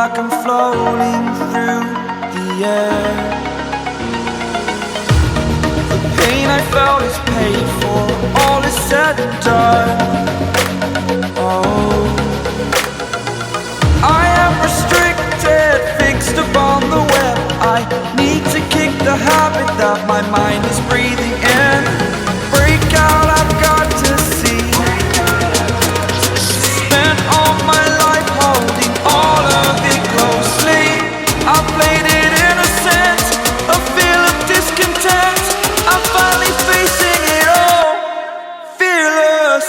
like I'm floating through the air. The pain I felt is paid for, all is said and done. Oh, I am restricted, fixed upon the web. I need to kick the habit that my mind is breathing in. Break out, I've got to see. Spent all my life holding all of it closely. I played it innocent, a feel of discontent. I'm finally facing it all, fearless.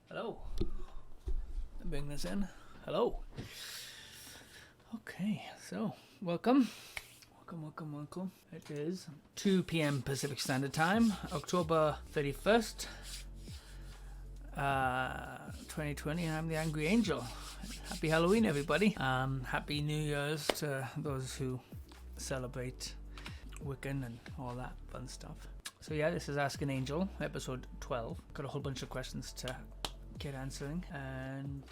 Hello. Bring this in. Hello. Okay, so welcome. It is 2 p.m. Pacific Standard Time, October 31st, 2020. I'm the Angry Angel. Happy Halloween, everybody. Happy New Year's to those who celebrate Wiccan and all that fun stuff. So yeah, this is Ask an Angel, episode 12. Got a whole bunch of questions to get answering, and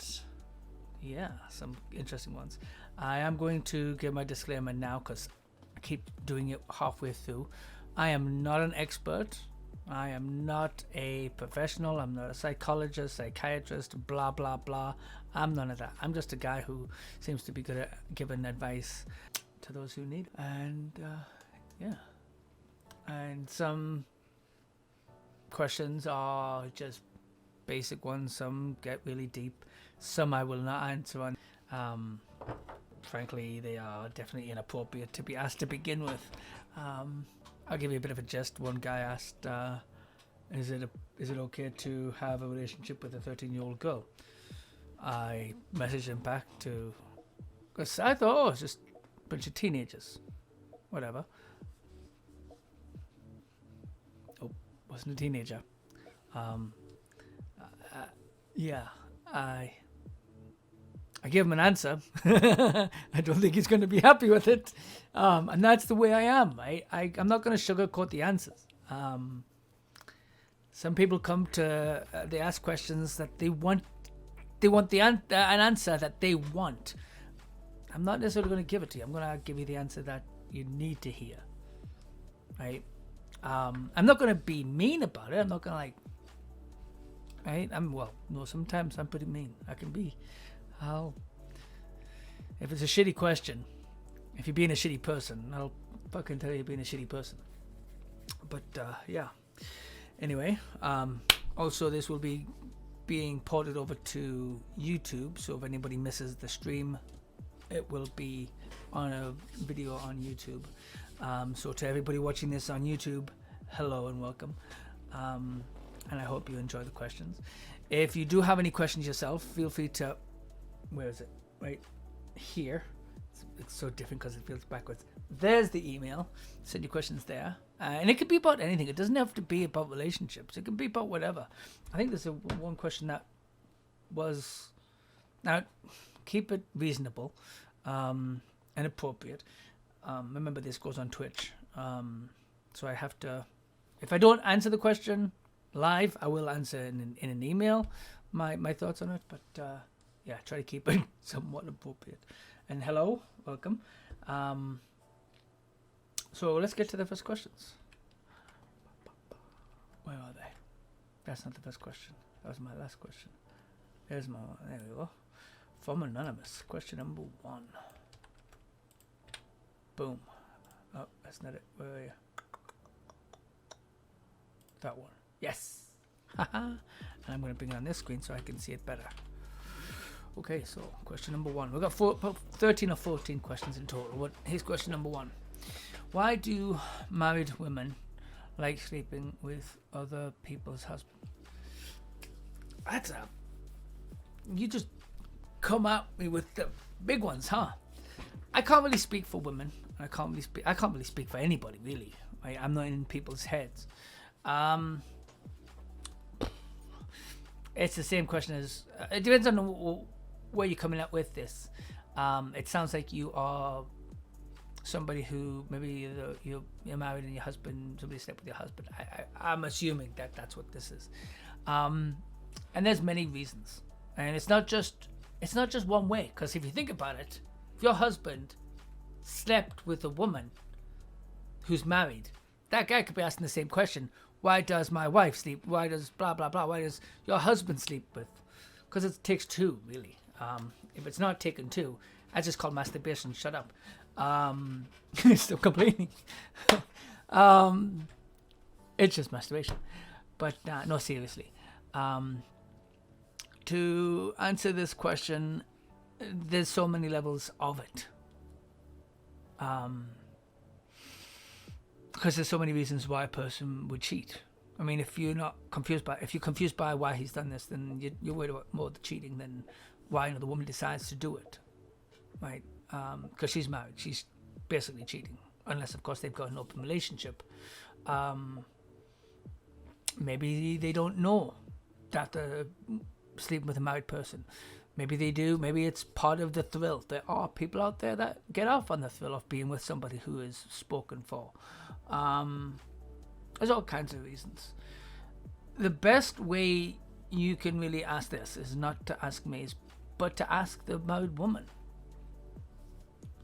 yeah, some interesting ones. I am going to give my disclaimer now because I keep doing it halfway through. I am not an expert. I am not a professional. I'm not a psychologist, psychiatrist, blah, blah, blah. I'm none of that. I'm just a guy who seems to be good at giving advice to those who need. And yeah. And some questions are just basic ones. Some get really deep. Some I will not answer on. Frankly, they are definitely inappropriate to be asked to begin with. I'll give you a bit of a gist. One guy asked, is it okay to have a relationship with a 13-year-old girl? I messaged him back because I thought, oh, it's just a bunch of teenagers. Whatever. Oh, wasn't a teenager. Yeah, I gave him an answer. I don't think he's going to be happy with it. And that's the way I am. I'm not going to sugarcoat the answers. Some people come to, they ask questions that they want an answer that they want. I'm not necessarily going to give it to you. I'm going to give you the answer that you need to hear. Right? I'm not going to be mean about it. I'm not going to right? Sometimes I'm pretty mean. I can be. If it's a shitty question, if you're being a shitty person, I'll fucking tell you you're being a shitty person. But yeah. Anyway, also this will be being ported over to YouTube, so if anybody misses the stream, it will be on a video on YouTube. So to everybody watching this on YouTube, hello and welcome. And I hope you enjoy the questions. If you do have any questions yourself, feel free to, where is it? Right here. It's so different because it feels backwards. There's the email. Send your questions there. And it could be about anything. It doesn't have to be about relationships. It can be about whatever. I think there's one question that was, now keep it reasonable and appropriate. Remember, this goes on Twitch. So I have to, if I don't answer the question live, I will answer in an email my thoughts on it. But yeah, try to keep it somewhat appropriate. And hello, welcome. So let's get to the first questions. Where are they? That's not the first question. That was my last question. There we go. From Anonymous, question number 1. Boom. Oh, that's not it. Where are you? That one. Yes. And I'm going to bring it on this screen so I can see it better. Okay, so question number 1. We've got about 13 or 14 questions in total. Here's question number 1. Why do married women like sleeping with other people's husbands? You just come at me with the big ones, huh? I can't really speak for women. I can't really speak for anybody, really. I'm not in people's heads. It's the same question as, it depends on where you're coming at with this. It sounds like you are somebody who maybe you're married and your husband, somebody slept with your husband. I'm assuming that that's what this is. And there's many reasons, and it's not just one way. Because if you think about it, if your husband slept with a woman who's married, that guy could be asking the same question: why does my wife sleep? Why does blah blah blah? Why does your husband sleep with? Because it takes two, really. If it's not taken two, I just call masturbation. Shut up. Still complaining. It's just masturbation. But no, seriously. To answer this question, there's so many levels of it. Because there's so many reasons why a person would cheat. I mean, if you're confused by why he's done this, then you're worried about more the cheating than why another woman decides to do it, right? Because she's married, she's basically cheating, unless of course they've got an open relationship. Maybe they don't know that they're sleeping with a married person. Maybe they do. Maybe it's part of the thrill. There are people out there that get off on the thrill of being with somebody who is spoken for. There's all kinds of reasons. The best way you can really ask this is not to ask me, but to ask the married woman.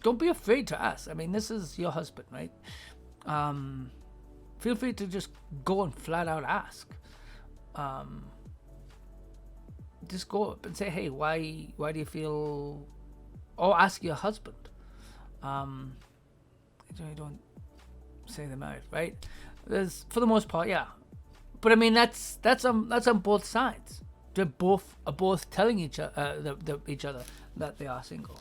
Don't be afraid to ask. I mean, this is your husband, right? Feel free to just go and flat out ask. Just go up and say, hey, why do you feel, or ask your husband. Don't say they're married, right? There's, for the most part, yeah. But I mean, that's on both sides. They are both telling each other that they are single.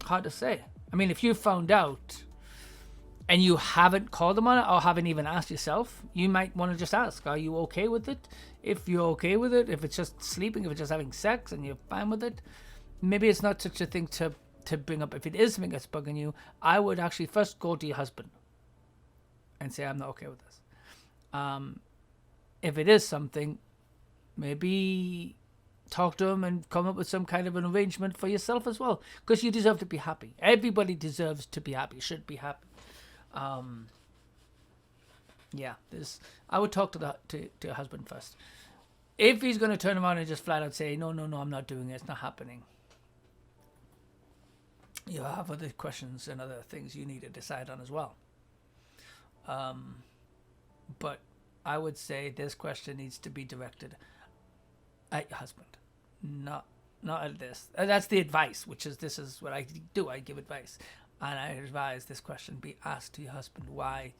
Hard to say. I mean, if you found out and you haven't called them on it or haven't even asked yourself, you might want to just ask, are you okay with it? If you're okay with it, if it's just sleeping, if it's just having sex and you're fine with it, maybe it's not such a thing to bring up. If it is something that's bugging you, I would actually first go to your husband and say, I'm not okay with this. If it is something, maybe talk to him and come up with some kind of an arrangement for yourself as well, because you deserve to be happy. Everybody deserves to be happy, should be happy. I would talk to your husband first. If he's going to turn around and just flat out say, no, I'm not doing it, it's not happening, you have other questions and other things you need to decide on as well. But I would say this question needs to be directed at your husband, not at this. That's the advice, this is what I do. I give advice, and I advise this question be asked to your husband. Why?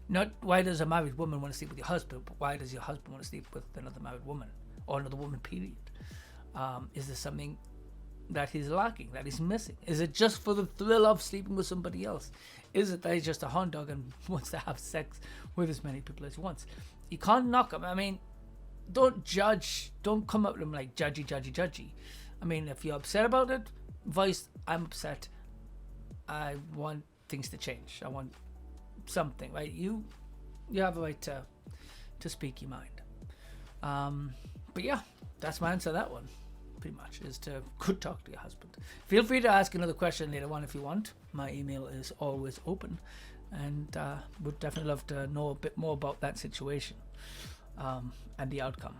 Not why does a married woman want to sleep with your husband, but why does your husband want to sleep with another married woman or another woman, period? Is there something that he's lacking, that he's missing? Is it just for the thrill of sleeping with somebody else? Is it that he's just a hound dog and wants to have sex with as many people as he wants? You can't knock him. I mean, don't judge. Don't come up with him like judgy. I mean, if you're upset about it, voice, I'm upset. I want things to change. I want something, right? You have a right to speak your mind. But yeah, that's my answer to that one. Pretty much is to go talk to your husband. Feel free to ask another question later on if you want. My email is always open, and would definitely love to know a bit more about that situation and the outcome.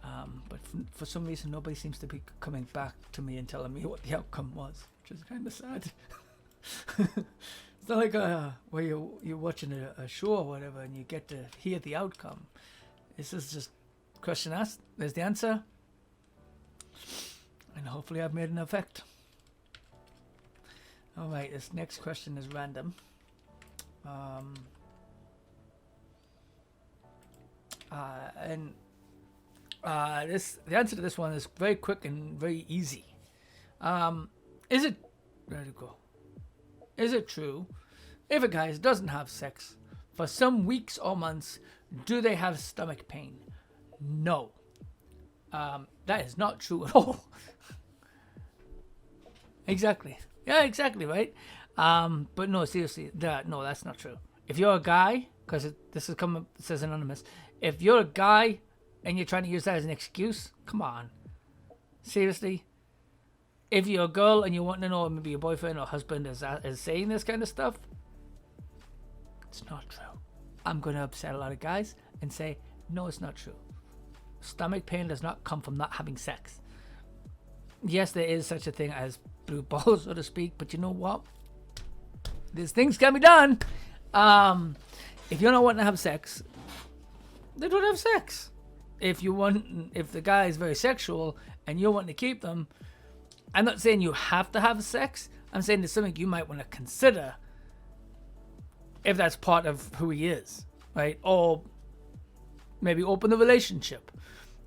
But for some reason, nobody seems to be coming back to me and telling me what the outcome was, which is kind of sad. It's not like where you're watching a show or whatever and you get to hear the outcome. This is just question asked. There's the answer. And hopefully I've made an effect. Alright, this next question is random. The answer to this one is very quick and very easy. Is it true if a guy doesn't have sex for some weeks or months, do they have stomach pain? No. That is not true at all. Exactly. Yeah, exactly, right? But no, seriously, no, that's not true. If you're a guy, because it says anonymous, if you're a guy and you're trying to use that as an excuse, come on. Seriously? if you're a girl and you want to know maybe your boyfriend or husband is saying this kind of stuff, it's not true. I'm going to upset a lot of guys and say, no, it's not true. Stomach pain does not come from not having sex. Yes, there is such a thing as blue balls, so to speak, but you know what? These things can be done. If you're not wanting to have sex, then don't have sex. If the guy is very sexual and you're wanting to keep them, I'm not saying you have to have sex. I'm saying it's something you might want to consider if that's part of who he is, right? Or maybe open the relationship.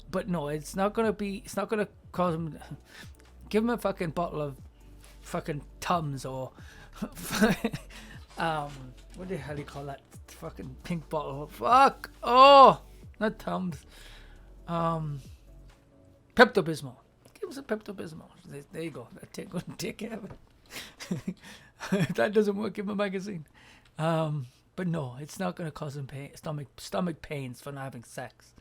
But no, it's not gonna cause him. Give him a fucking bottle of fucking Tums or what the hell do you call that fucking pink bottle? Fuck! Oh, not Tums. Pepto-Bismol. Give us a Pepto-Bismol. There you go. Go and take care of it. If that doesn't work, give him a magazine. But no, it's not going to cause him pain, stomach pains for not having sex.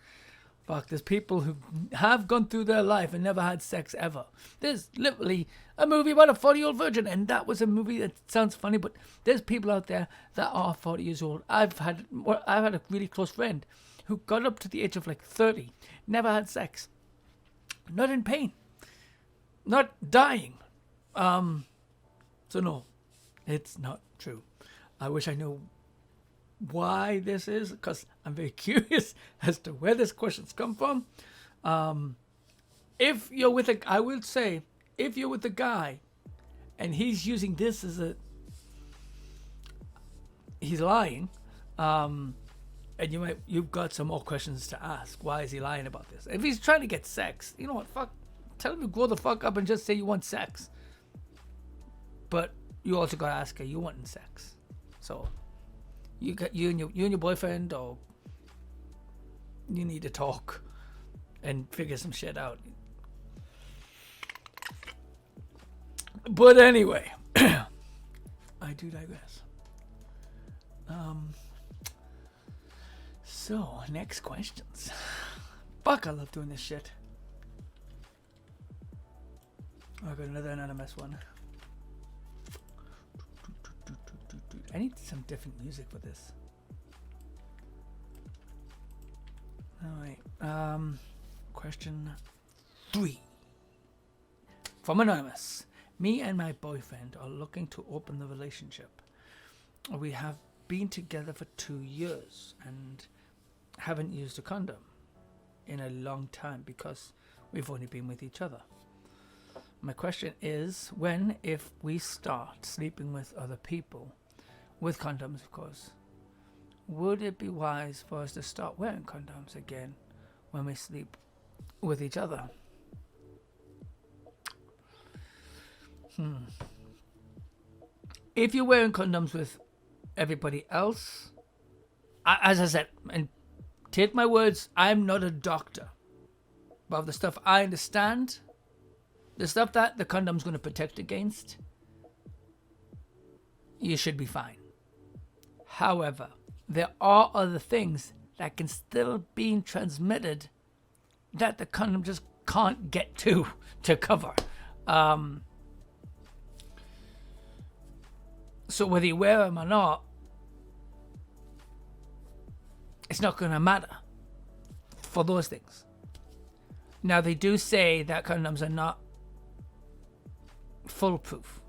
Fuck, there's people who have gone through their life and never had sex ever. There's literally a movie about a 40-year-old virgin, and that was a movie that sounds funny, but there's people out there that are 40 years old. I've had a really close friend who got up to the age of like 30, never had sex, not in pain, not dying. So no, it's not true. I wish I knew why this is, because I'm very curious as to where this question's come from. If you're with I will say, if you're with a guy and he's using this as he's lying, and you've got some more questions to ask. Why is he lying about this? If he's trying to get sex, you know what, fuck, tell him to grow the fuck up and just say you want sex. But you also gotta ask, are you wanting sex? So you and your boyfriend, or you need to talk and figure some shit out. But anyway, I do digress. So next questions. Fuck, I love doing this shit. I got another anonymous one. I need some different music for this. Alright. Question 3. From Anonymous. Me and my boyfriend are looking to open the relationship. We have been together for 2 years and haven't used a condom in a long time because we've only been with each other. My question is, when, if we start sleeping with other people, with condoms of course, would it be wise for us to start wearing condoms again when we sleep with each other? If you're wearing condoms with everybody else, as I said, and take my words, I'm not a doctor, but the stuff I understand, the stuff that the condom's going to protect against, you should be fine. However, there are other things that can still be transmitted that the condom just can't get to cover. So whether you wear them or not, it's not going to matter for those things. Now, they do say that condoms are not foolproof.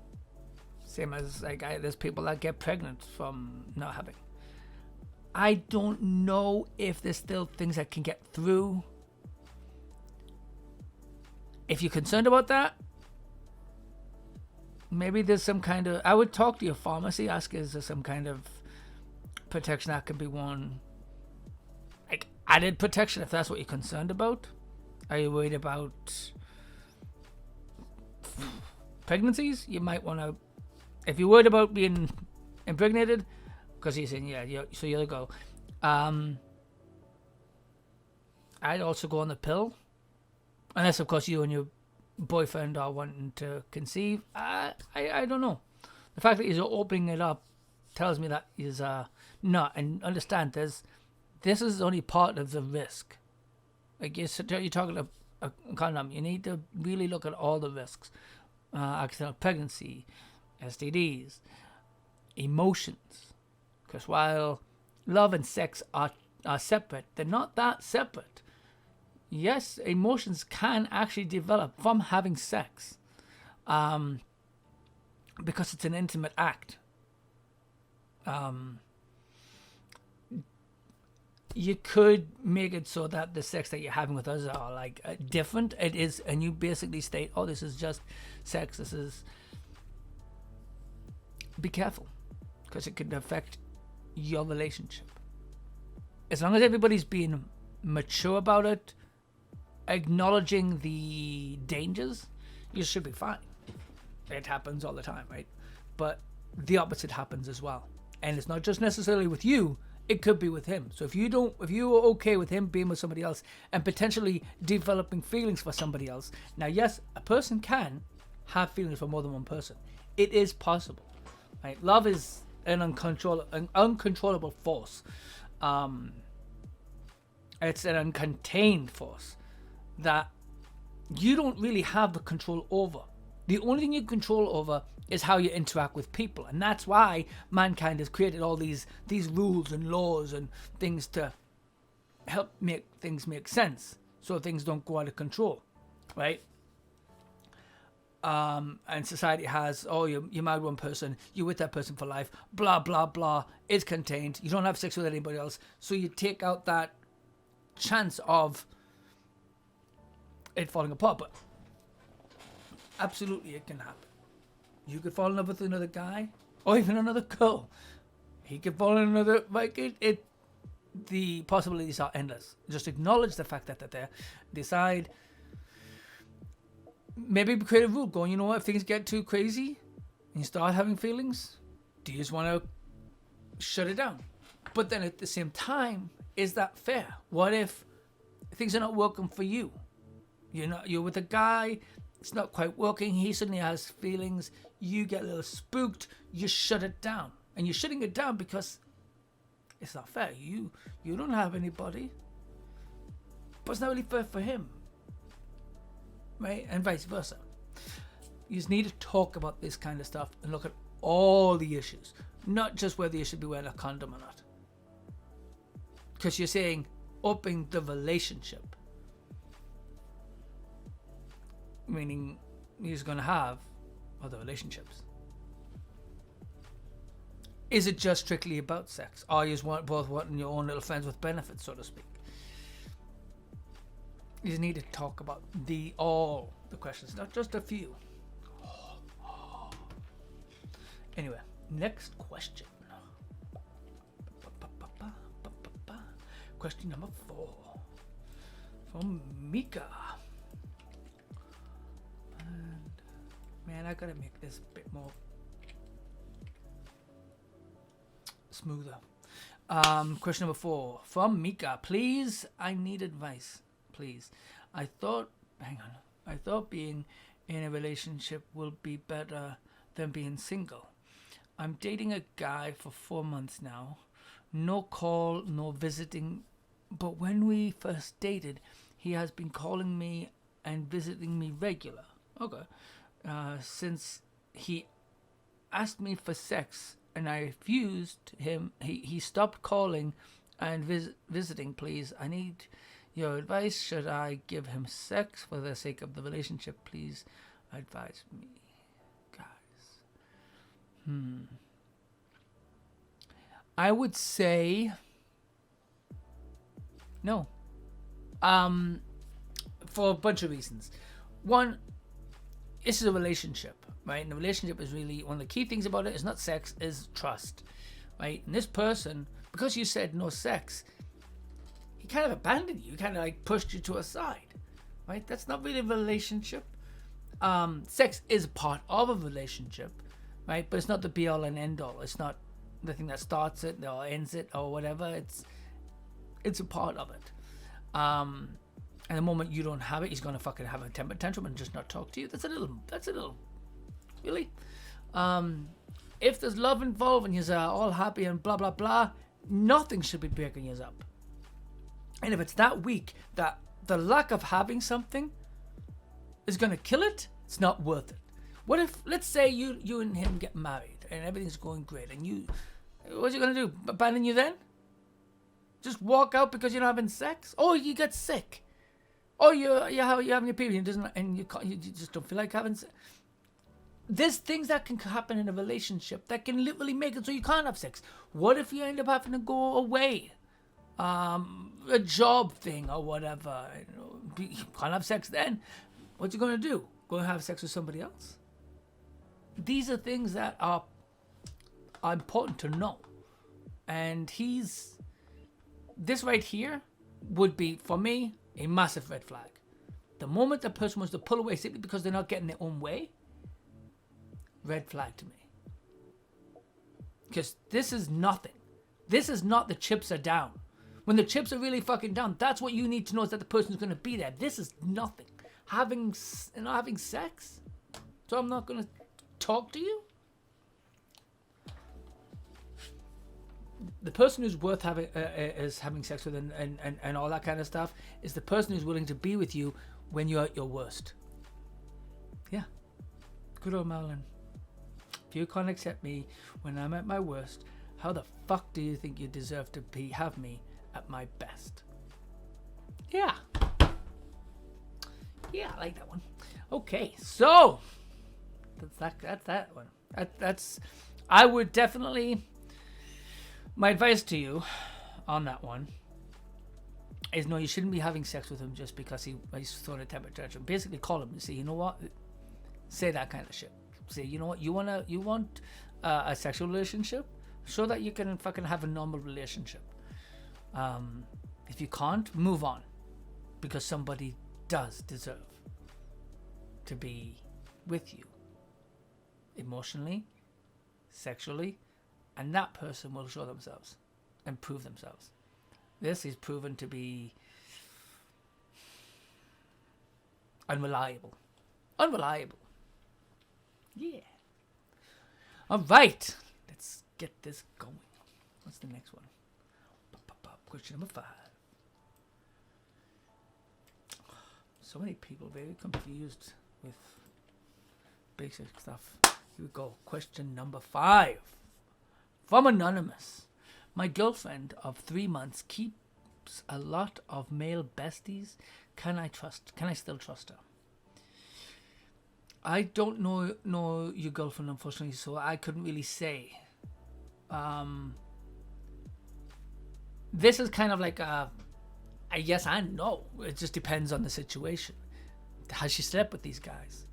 Same as there's people that get pregnant from not having. I don't know if there's still things that can get through. If you're concerned about that, maybe there's some kind of... I would talk to your pharmacy, ask is there some kind of protection that can be worn, like added protection, if that's what you're concerned about. Are you worried about pregnancies? You might want to... If you're worried about being impregnated, because you're saying, so you'll go. I'd also go on the pill. Unless, of course, you and your boyfriend are wanting to conceive. I don't know. The fact that he's opening it up tells me that he's not. And understand, this is only part of the risk. Like you're talking a condom, you need to really look at all the risks. accidental pregnancy, STDs, emotions. Because while love and sex are separate, they're not that separate. Yes, emotions can actually develop from having sex, because it's an intimate act. You could make it so that the sex that you're having with others are like different. It is, and you basically state, "Oh, this is just sex. This is." Be careful, because it could affect your relationship. As long as everybody's being mature about it, acknowledging the dangers, you should be fine. It happens all the time, right? But the opposite happens as well, and it's not just necessarily with you. It could be with him. So if you are okay with him being with somebody else and potentially developing feelings for somebody else, now yes, a person can have feelings for more than one person. It is possible, right? Love is an uncontrollable force. It's an uncontained force that you don't really have the control over. The only thing you control over is how you interact with people. And that's why mankind has created all these rules and laws and things to help make things make sense, so things don't go out of control, right? And society has, oh, you're married one person, you're with that person for life, blah, blah, blah. It's contained. You don't have sex with anybody else. So you take out that chance of it falling apart. But absolutely, it can happen. You could fall in love with another guy, or even another girl. He could fall in another, like the possibilities are endless. Just acknowledge the fact that they're there. Decide, maybe create a rule going, you know what, if things get too crazy and you start having feelings, do you just want to shut it down? But then at the same time, is that fair? What if things are not working for you? You're with a guy, it's not quite working, he suddenly has feelings, you get a little spooked, you shut it down. And you're shutting it down because it's not fair. You don't have anybody, but it's not really fair for him, right? And vice versa. You just need to talk about this kind of stuff and look at all the issues, not just whether you should be wearing a condom or not. Because you're saying opening the relationship, meaning he's going to have other relationships. Is it just strictly about sex? Or you just both wanting your own little friends with benefits, so to speak? You just need to talk about all the questions, not just a few. Anyway, next question. Question number 4 from Mika. And man, I gotta make this a bit more smoother. Question number 4 from Mika. Please, I need advice. Please. I thought being in a relationship will be better than being single. I'm dating a guy for 4 months now. No call, no visiting. But when we first dated, he has been calling me and visiting me regular. Okay. Since he asked me for sex and I refused him, he stopped calling and visiting. Please, I need your advice. Should I give him sex for the sake of the relationship? Please advise me, guys. I would say no. For a bunch of reasons. One, this is a relationship, right? And the relationship is really, one of the key things about it is not sex, is trust, right? And this person, because you said no sex, he kind of abandoned you. He kind of like pushed you to a side, right? That's not really a relationship. Sex is part of a relationship, right? But it's not the be all and end all. It's not the thing that starts it or ends it or whatever. It's a part of it. And the moment you don't have it, he's gonna fucking have a temper tantrum and just not talk to you. That's a little really. If there's love involved and you're all happy and blah blah blah, nothing should be breaking you up. And if it's that weak that the lack of having something is gonna kill it, it's not worth it. What if, let's say you and him get married and everything's going great, and what's he gonna do? Abandon you then? Just walk out because you're not having sex? Or you get sick? Or you're having your period and you just don't feel like having sex? There's things that can happen in a relationship that can literally make it so you can't have sex. What if you end up having to go away? A job thing or whatever. You can't have sex then. What you gonna do? Go and have sex with somebody else? These are things that are important to know. And this right here would be, for me, a massive red flag. The moment the person wants to pull away simply because they're not getting their own way, red flag to me. Because this is nothing. This is not the chips are down. When the chips are really fucking down, that's what you need to know, is that the person's going to be there. This is nothing. Not having sex? So I'm not going to talk to you? The person who's worth having sex with and all that kind of stuff is the person who's willing to be with you when you're at your worst. Yeah. Good old Marilyn. If you can't accept me when I'm at my worst, how the fuck do you think you deserve to have me at my best? Yeah. Yeah, I like that one. Okay, so that's that one. That's I would definitely. My advice to you on that one is, no, you shouldn't be having sex with him just because he's throwing a temper tantrum. Basically, call him and say, you know what? Say that kind of shit. Say, you know what? You want a sexual relationship? Show that you can fucking have a normal relationship. If you can't, move on, because somebody does deserve to be with you emotionally, sexually. And that person will show themselves and prove themselves. This is proven to be unreliable. Unreliable. Yeah. All right. Let's get this going. What's the next one? Question number 5. So many people very confused with basic stuff. Here we go. Question number 5. From Anonymous. My girlfriend of 3 months keeps a lot of male besties. Can I still trust her? I don't know your girlfriend, unfortunately, so I couldn't really say. This is kind of like a yes and no. It just depends on the situation. Has she slept with these guys?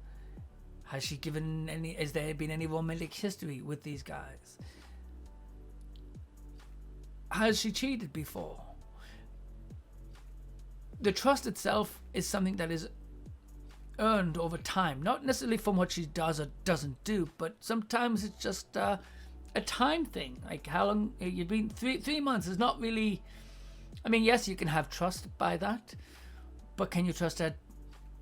Has there been any romantic history with these guys? Has she cheated before? The trust itself is something that is earned over time, not necessarily from what she does or doesn't do, but sometimes it's just a time thing. Like, how long you've been? 3 months is not really. I mean, yes, you can have trust by that, but can you trust that?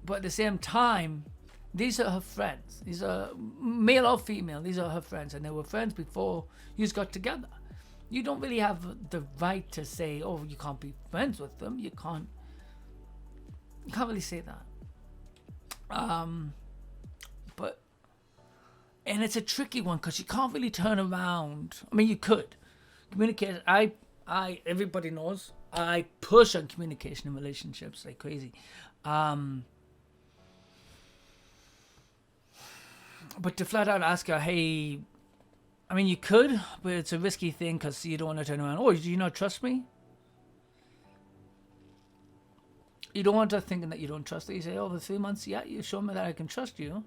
But at the same time, these are her friends. These are male or female. These are her friends, and they were friends before you got together. You don't really have the right to say, oh, you can't be friends with them. You can't really say that. And it's a tricky one because you can't really turn around. I mean, you could communicate. Everybody knows I push on communication in relationships like crazy. But to flat out ask her, hey, I mean, you could, but it's a risky thing because you don't want to turn around. Oh, do you not trust me? You don't want her thinking that you don't trust her. You say, oh, for 3 months, yeah, you show me that I can trust you.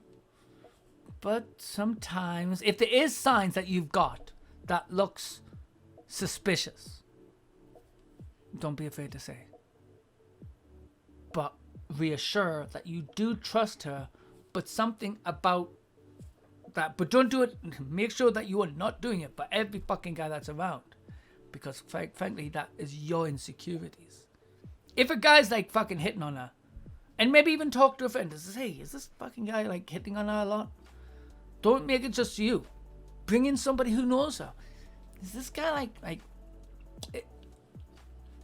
But sometimes, if there is signs that you've got that looks suspicious, don't be afraid to say. But reassure that you do trust her, but something about that. But don't do it. Make sure that you are not doing it for every fucking guy that's around. Because frankly, that is your insecurities. If a guy's like fucking hitting on her, and maybe even talk to a friend and says, hey, is this fucking guy like hitting on her a lot? Don't make it just you. Bring in somebody who knows her. Is this guy like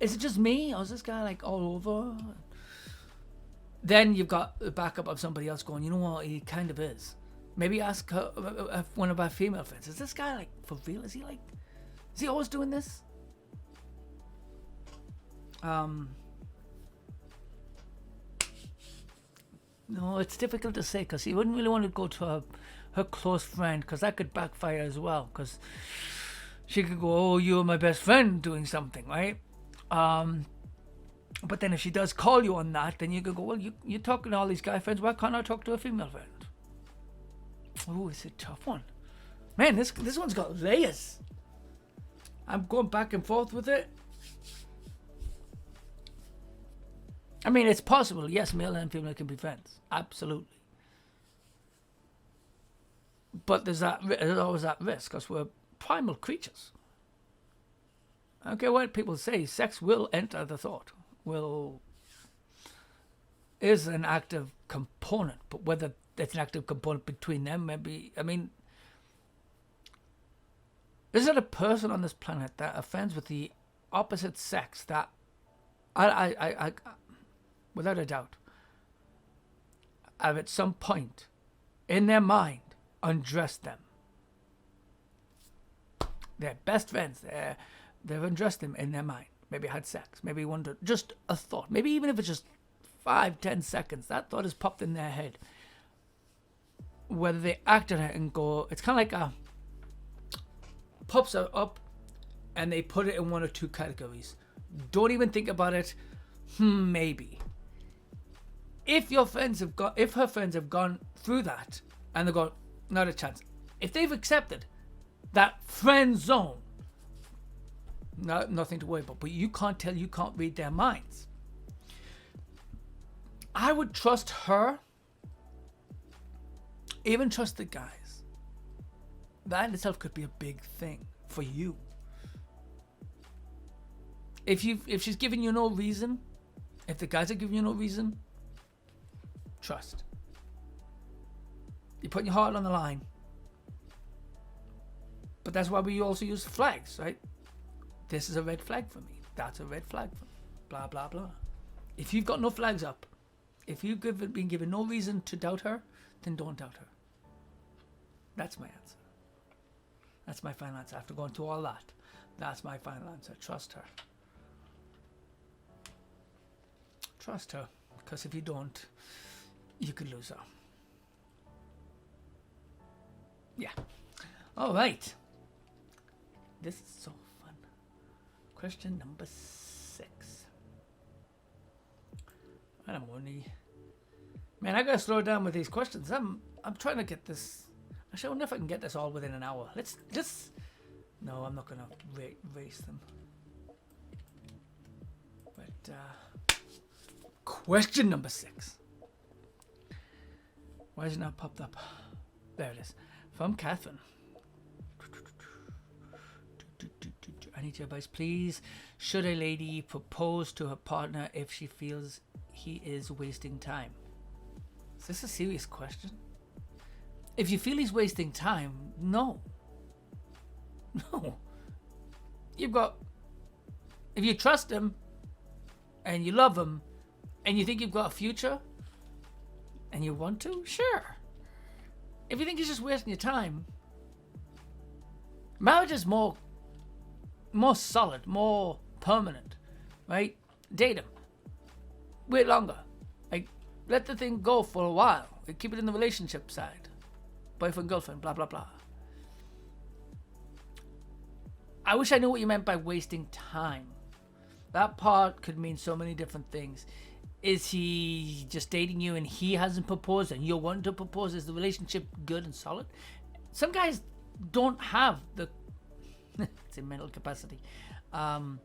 is it just me? Or is this guy like all over? Then you've got the backup of somebody else going, you know what, he kind of is. Maybe ask her, one of our female friends, is this guy like for real? Is he always doing this? No, it's difficult to say because he wouldn't really want to go to her close friend because that could backfire as well because she could go, oh, you're my best friend doing something, right? But then if she does call you on that, then you could go, well, you're talking to all these guy friends. Why can't I talk to a female friend? Oh, it's a tough one. Man, this one's got layers. I'm going back and forth with it. I mean, it's possible. Yes, male and female can be friends. Absolutely. But there's always that risk because we're primal creatures. I don't care what people say. Sex will enter the thought. Is an active component, but whether it's an active component between them, maybe. I mean, is there a person on this planet that are friends with the opposite sex that I without a doubt, have at some point in their mind undressed them? They're best friends. They've undressed them in their mind. Maybe had sex. Maybe wondered. Just a thought. Maybe even if it's just 5-10 seconds, that thought has popped in their head. Whether they act on it and go, it's kind of like pops up and they put it in one or two categories. Don't even think about it. Maybe. If her friends have gone through that and they've got not a chance, if they've accepted that friend zone, nothing to worry about. But you can't read their minds. I would trust her, even trust the guys. That in itself could be a big thing for you. If she's giving you no reason, if the guys are giving you no reason, trust. You're putting your heart on the line. But that's why we also use flags, right? This is a red flag for me. That's a red flag for me. Blah, blah, blah. If you've got no flags up, if you've been given no reason to doubt her, then don't doubt her. That's my answer. That's my final answer. After going through all that, that's my final answer. Trust her. Trust her. Because if you don't, you could lose her. Yeah. All right. This is so fun. Question number 6. And I'm only... Man, I gotta slow down with these questions. I'm trying to get this... Actually, I wonder if I can get this all within an hour. Let's just... No, I'm not gonna race them. But, question number 6. Why is it not popped up? There it is. From Catherine. I need your advice, please. Should a lady propose to her partner if she feels he is wasting time? Is this a serious question? If you feel he's wasting time, no. No. If you trust him and you love him and you think you've got a future and you want to, sure. If you think he's just wasting your time, marriage is more solid, more permanent, right? Date him. Wait longer. Like, let the thing go for a while. Like, keep it in the relationship side. Boyfriend, girlfriend, blah, blah, blah. I wish I knew what you meant by wasting time. That part could mean so many different things. Is he just dating you and he hasn't proposed and you're wanting to propose? Is the relationship good and solid? Some guys don't have the it's a mental capacity. But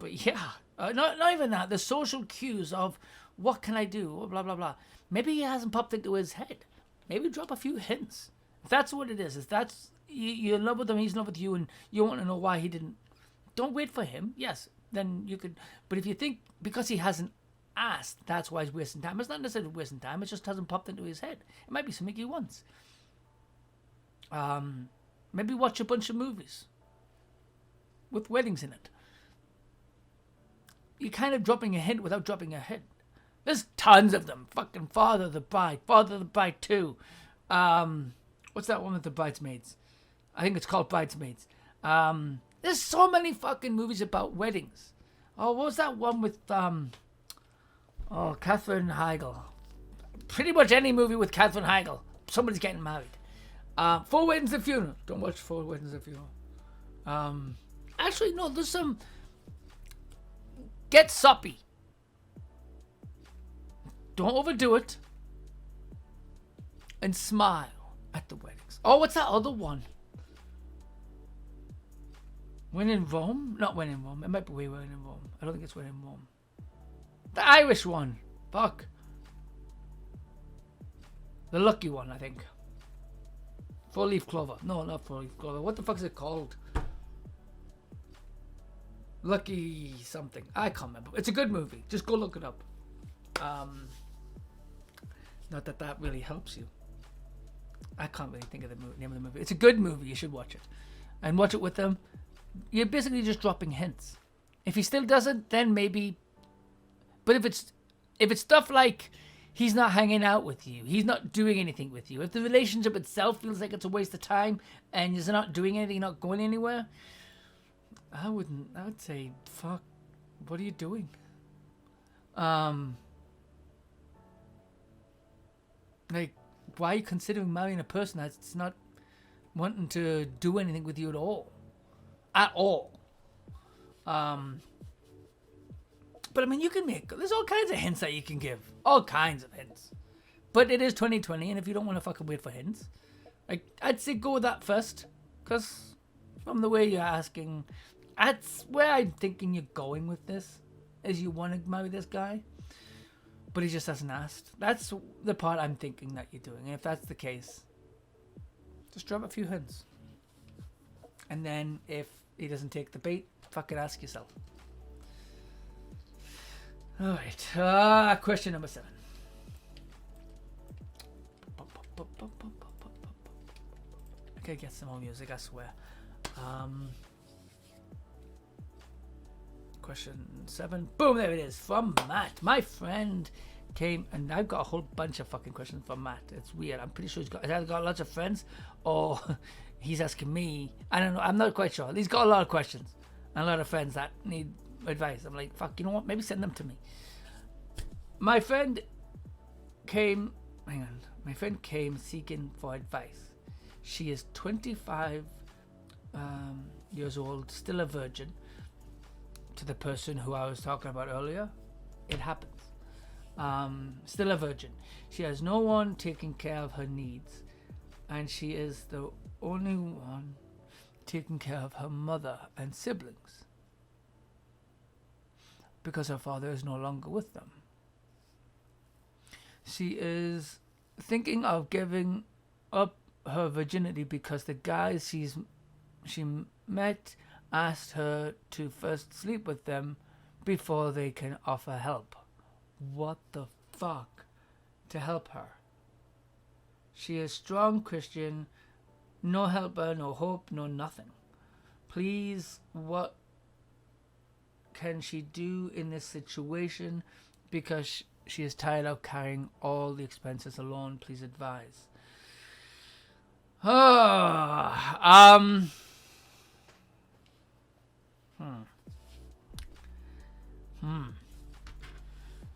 yeah, not even that. The social cues of what can I do? Blah, blah, blah. Maybe he hasn't popped into his head. Maybe drop a few hints. If that's what it is, if that's you're in love with him, he's in love with you, and you want to know why he didn't, don't wait for him. Yes, then you could. But if you think because he hasn't asked, that's why he's wasting time. It's not necessarily wasting time. It just hasn't popped into his head. It might be something he wants. Maybe watch a bunch of movies with weddings in it. You're kind of dropping a hint without dropping a hint. There's tons of them. Fucking Father of the Bride 2, What's that one with the bridesmaids? I think it's called Bridesmaids. There's so many fucking movies about weddings. Oh, what was that one with Katherine Heigl? Pretty much any movie with Katherine Heigl, somebody's getting married. Four Weddings and a Funeral. Don't watch Four Weddings and a Funeral. Actually, no, there's some. Get Soppy. Don't overdo it. And smile at the weddings. Oh, what's that other one? When in Rome? Not When in Rome. It might be When in Rome. I don't think it's When in Rome. The Irish one. Fuck. The Lucky one, I think. Four Leaf Clover. No, not Four Leaf Clover. What the fuck is it called? Lucky something. I can't remember. It's a good movie. Just go look it up. Not that that really helps you. I can't really think of the name of the movie. It's a good movie. You should watch it. And watch it with them. You're basically just dropping hints. If he still doesn't, then maybe. But if it's stuff like he's not hanging out with you, he's not doing anything with you, if the relationship itself feels like it's a waste of time and you're not doing anything, not going anywhere, I would say, fuck, what are you doing? Like, why are you considering marrying a person that's not wanting to do anything with you at all? At all. But I mean, you can there's all kinds of hints that you can give. All kinds of hints. But it is 2020, and if you don't want to fucking wait for hints, I'd say go with that first. Because from the way you're asking, that's where I'm thinking you're going with this. Is you want to marry this guy, but he just hasn't asked. That's the part I'm thinking that you're doing. And if that's the case, just drop a few hints. And then if he doesn't take the bait, fucking ask yourself. Alright, question number 7. Okay, get some more music, I swear. Question 7. Boom, there it is. From Matt. My friend came, and I've got a whole bunch of fucking questions from Matt. It's weird. I'm pretty sure he's either got lots of friends or he's asking me. I don't know. I'm not quite sure. He's got a lot of questions and a lot of friends that need advice. I'm like, fuck, you know what? Maybe send them to me. My friend came seeking for advice. She is 25 years old, still a virgin. To the person who I was talking about earlier, it happens. Still a virgin. She has no one taking care of her needs, and she is the only one taking care of her mother and siblings because her father is no longer with them. She is thinking of giving up her virginity because the guys she met asked her to first sleep with them before they can offer help. What the fuck? To help her. She is strong Christian, no helper, no hope, no nothing. Please, what can she do in this situation? Because she is tired of carrying all the expenses alone. Please advise.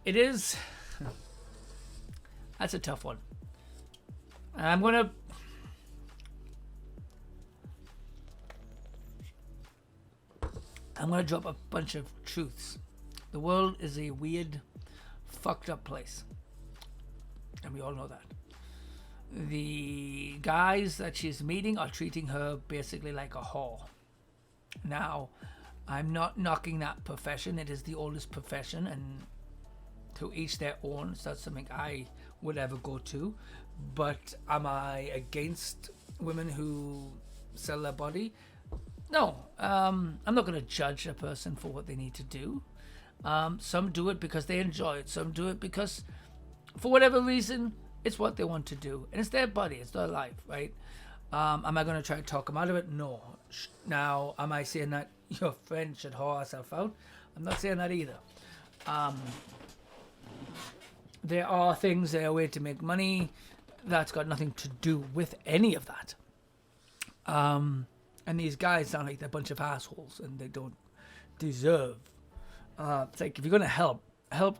It is. That's a tough one. I'm gonna drop a bunch of truths. The world is a weird, fucked up place, and we all know that. The guys that she's meeting are treating her basically like a whore. Now, I'm not knocking that profession. It is the oldest profession, and to each their own. It's not something I would ever go to. But am I against women who sell their body? No. I'm not going to judge a person for what they need to do. Some do it because they enjoy it. Some do it because, for whatever reason, it's what they want to do. And it's their body. It's their life, right? Am I going to try to talk them out of it? No. Now, am I saying that your friend should whore herself out? I'm not saying that either. There are things, there are ways to make money. that's got nothing to do with any of that. And these guys sound like they're a bunch of assholes and they don't deserve. It's like, if you're going to help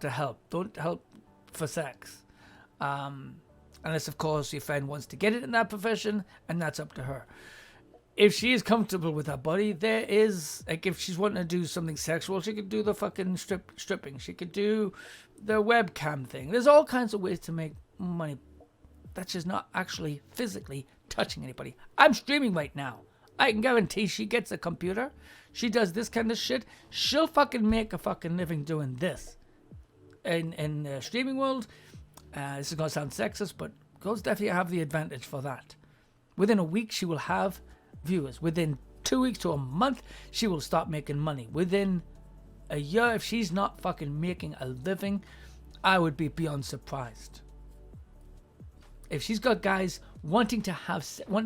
to help. Don't help for sex. Unless, of course, your friend wants to get it in that profession, and that's up to her. If she is comfortable with her body, there is, like, if she's wanting to do something sexual, she could do the fucking stripping. She could do the webcam thing. There's all kinds of ways to make money. That's just not actually physically touching anybody. I'm streaming right now. I can guarantee she gets a computer. She does this kind of shit. She'll fucking make a fucking living doing this. In the streaming world, this is going to sound sexist, but girls definitely have the advantage for that. Within a week, she will have viewers. Within 2 weeks to a month, she will start making money. Within a year, if she's not fucking making a living, I would be beyond surprised. If she's got guys wanting to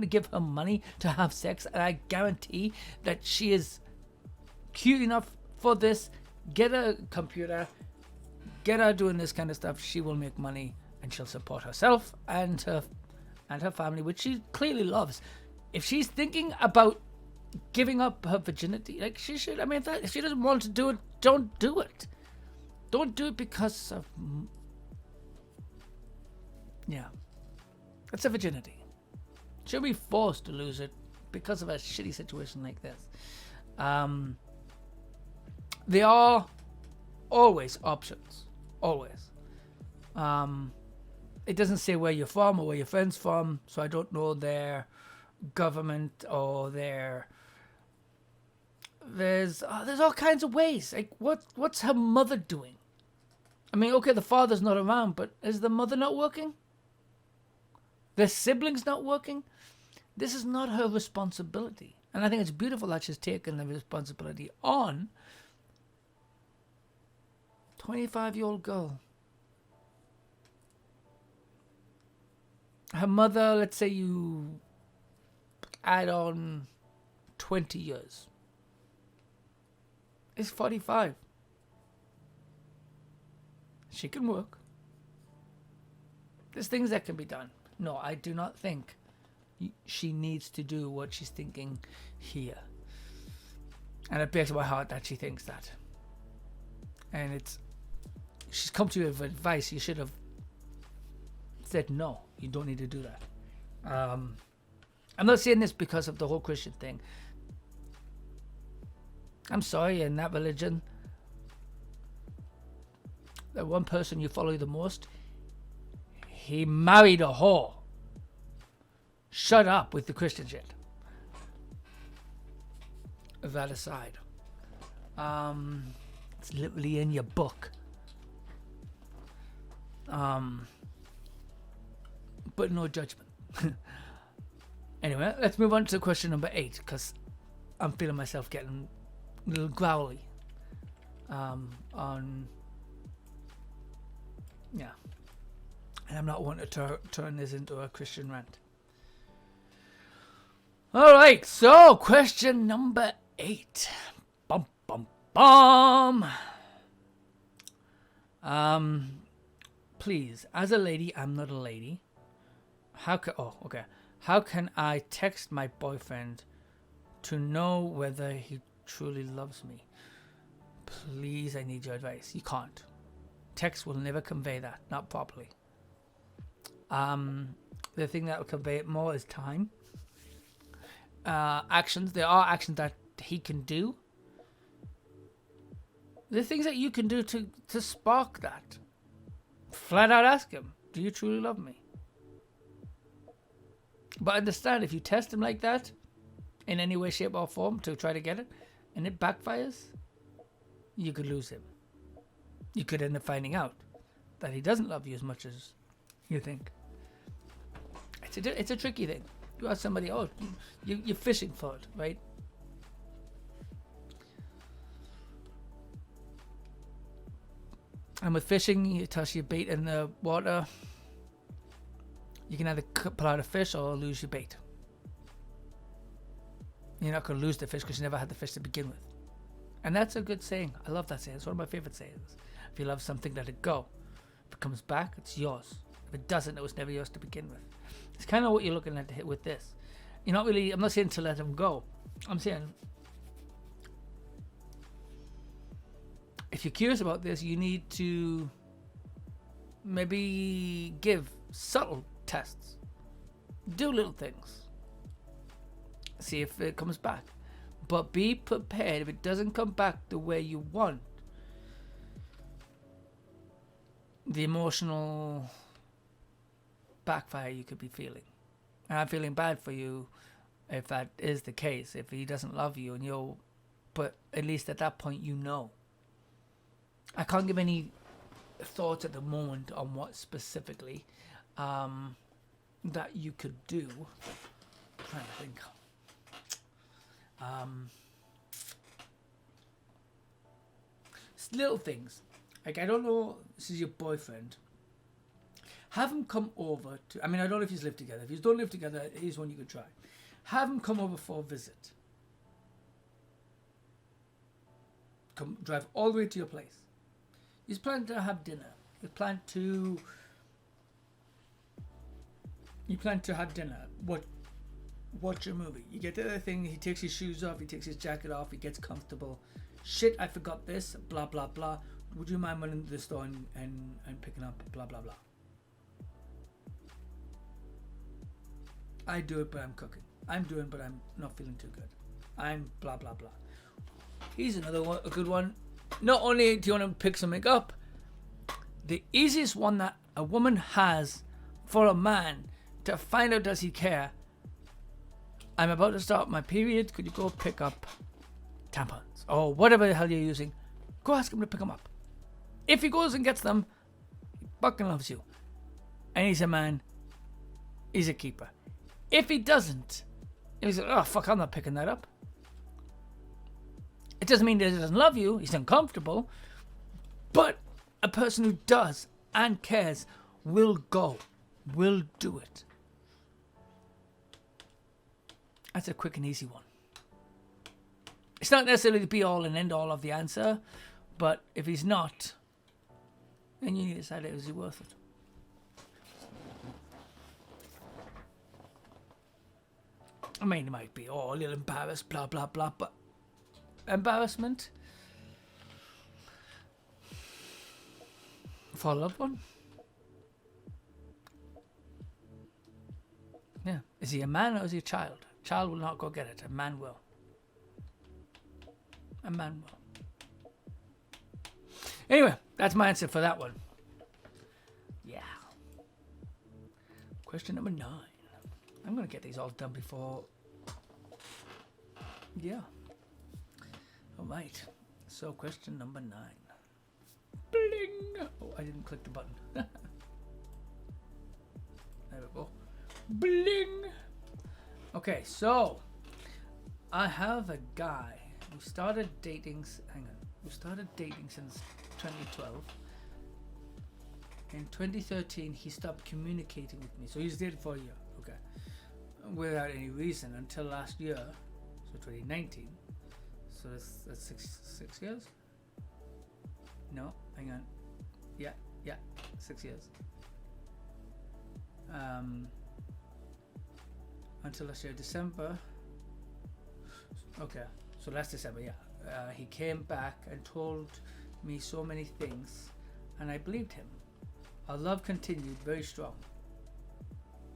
give her money to have sex, and I guarantee that she is cute enough for this, get a computer, get her doing this kind of stuff, she will make money and she'll support herself and her family, which she clearly loves. If she's thinking about giving up her virginity, like she should, I mean, if she doesn't want to do it, don't do it. Don't do it because of, yeah, it's a virginity. She'll be forced to lose it because of a shitty situation like this. There are always options. Always. It doesn't say where you're from or where your friend's from, so I don't know their government or their... There's all kinds of ways. Like, what's her mother doing? I mean, okay, the father's not around, but is the mother not working? Their siblings not working? This is not her responsibility. And I think it's beautiful that she's taken the responsibility on. 25-year-old girl. Her mother, let's say you add on 20 years. Is 45. She can work. There's things that can be done. No, I do not think she needs to do what she's thinking here. And it breaks my heart that she thinks that. And she's come to you with advice. You should have said, no, you don't need to do that. I'm not saying this because of the whole Christian thing. I'm sorry, in that religion, the one person you follow the most, he married a whore. Shut up with the Christian shit. That aside. It's literally in your book. But no judgment. Anyway, let's move on to question number 8, because I'm feeling myself getting a little growly. Yeah. And I'm not wanting to turn this into a Christian rant. Alright, so question number 8. Bum, bum, bum. Please, as a lady, I'm not a lady. How can I text my boyfriend to know whether he truly loves me? Please, I need your advice. You can't. Text will never convey that, not properly. The thing that will convey it more is time. Actions. There are actions that he can do. There are things that you can do to spark that. Flat out ask him, do you truly love me? But understand, if you test him like that, in any way, shape or form, to try to get it, and it backfires, you could lose him. You could end up finding out that he doesn't love you as much as you think. It's a tricky thing. You ask somebody, oh, you're fishing for it, right? And with fishing, you toss your bait in the water. You can either pull out a fish or lose your bait. You're not going to lose the fish because you never had the fish to begin with. And that's a good saying. I love that saying. It's one of my favorite sayings. If you love something, let it go. If it comes back, it's yours. If it doesn't, it was never yours to begin with. It's kind of what you're looking at with this. You're not really, I'm not saying to let him go. I'm saying, if you're curious about this, you need to maybe give subtle tests. Do little things. See if it comes back. But be prepared if it doesn't come back the way you want. The emotional backfire you could be feeling. And I'm feeling bad for you if that is the case. If he doesn't love you and you're... But at least at that point you know. I can't give any thoughts at the moment on what specifically that you could do. I'm trying to think. Little things. Like, I don't know, this is your boyfriend. Have him come over to... I mean, I don't know if you live together. If you don't live together, here's one you could try. Have him come over for a visit. Come drive all the way to your place. He's planning to have dinner. You plan to have dinner. Watch a movie. You get to the thing, he takes his shoes off, he takes his jacket off, he gets comfortable. Shit, I forgot this, blah, blah, blah. Would you mind running to the store and picking up blah, blah, blah? I do it, but I'm cooking. I'm doing, but I'm not feeling too good. I'm blah, blah, blah. Here's another one, a good one. Not only do you want to pick something up, the easiest one that a woman has for a man to find out does he care. I'm about to start my period. Could you go pick up tampons or whatever the hell you're using? Go ask him to pick them up. If he goes and gets them, he fucking loves you. And he's a man. He's a keeper. If he doesn't, and he's like, oh fuck, I'm not picking that up. It doesn't mean that he doesn't love you. He's uncomfortable. But a person who does and cares will go. Will do it. That's a quick and easy one. It's not necessarily the be all and end all of the answer, but if he's not, then you need to decide, is he worth it? I mean, it might be, a little embarrassed, blah, blah, blah, but embarrassment for a loved one? Yeah. Is he a man or is he a child? Child will not go get it. A man will. A man will. Anyway, that's my answer for that one. Yeah. Question number 9. I'm going to get these all done before... Yeah. All right. So, question number 9. Bling! Oh, I didn't click the button. There we go. Bling! Okay, so I have a guy who started dating. Who started dating since 2012. In 2013, he stopped communicating with me. So he's dated for a year, okay, without any reason until last year, so 2019. So that's six years. No, hang on. Yeah, 6 years. Until last year, December. Okay, so last December, yeah. He came back and told me so many things, and I believed him. Our love continued very strong.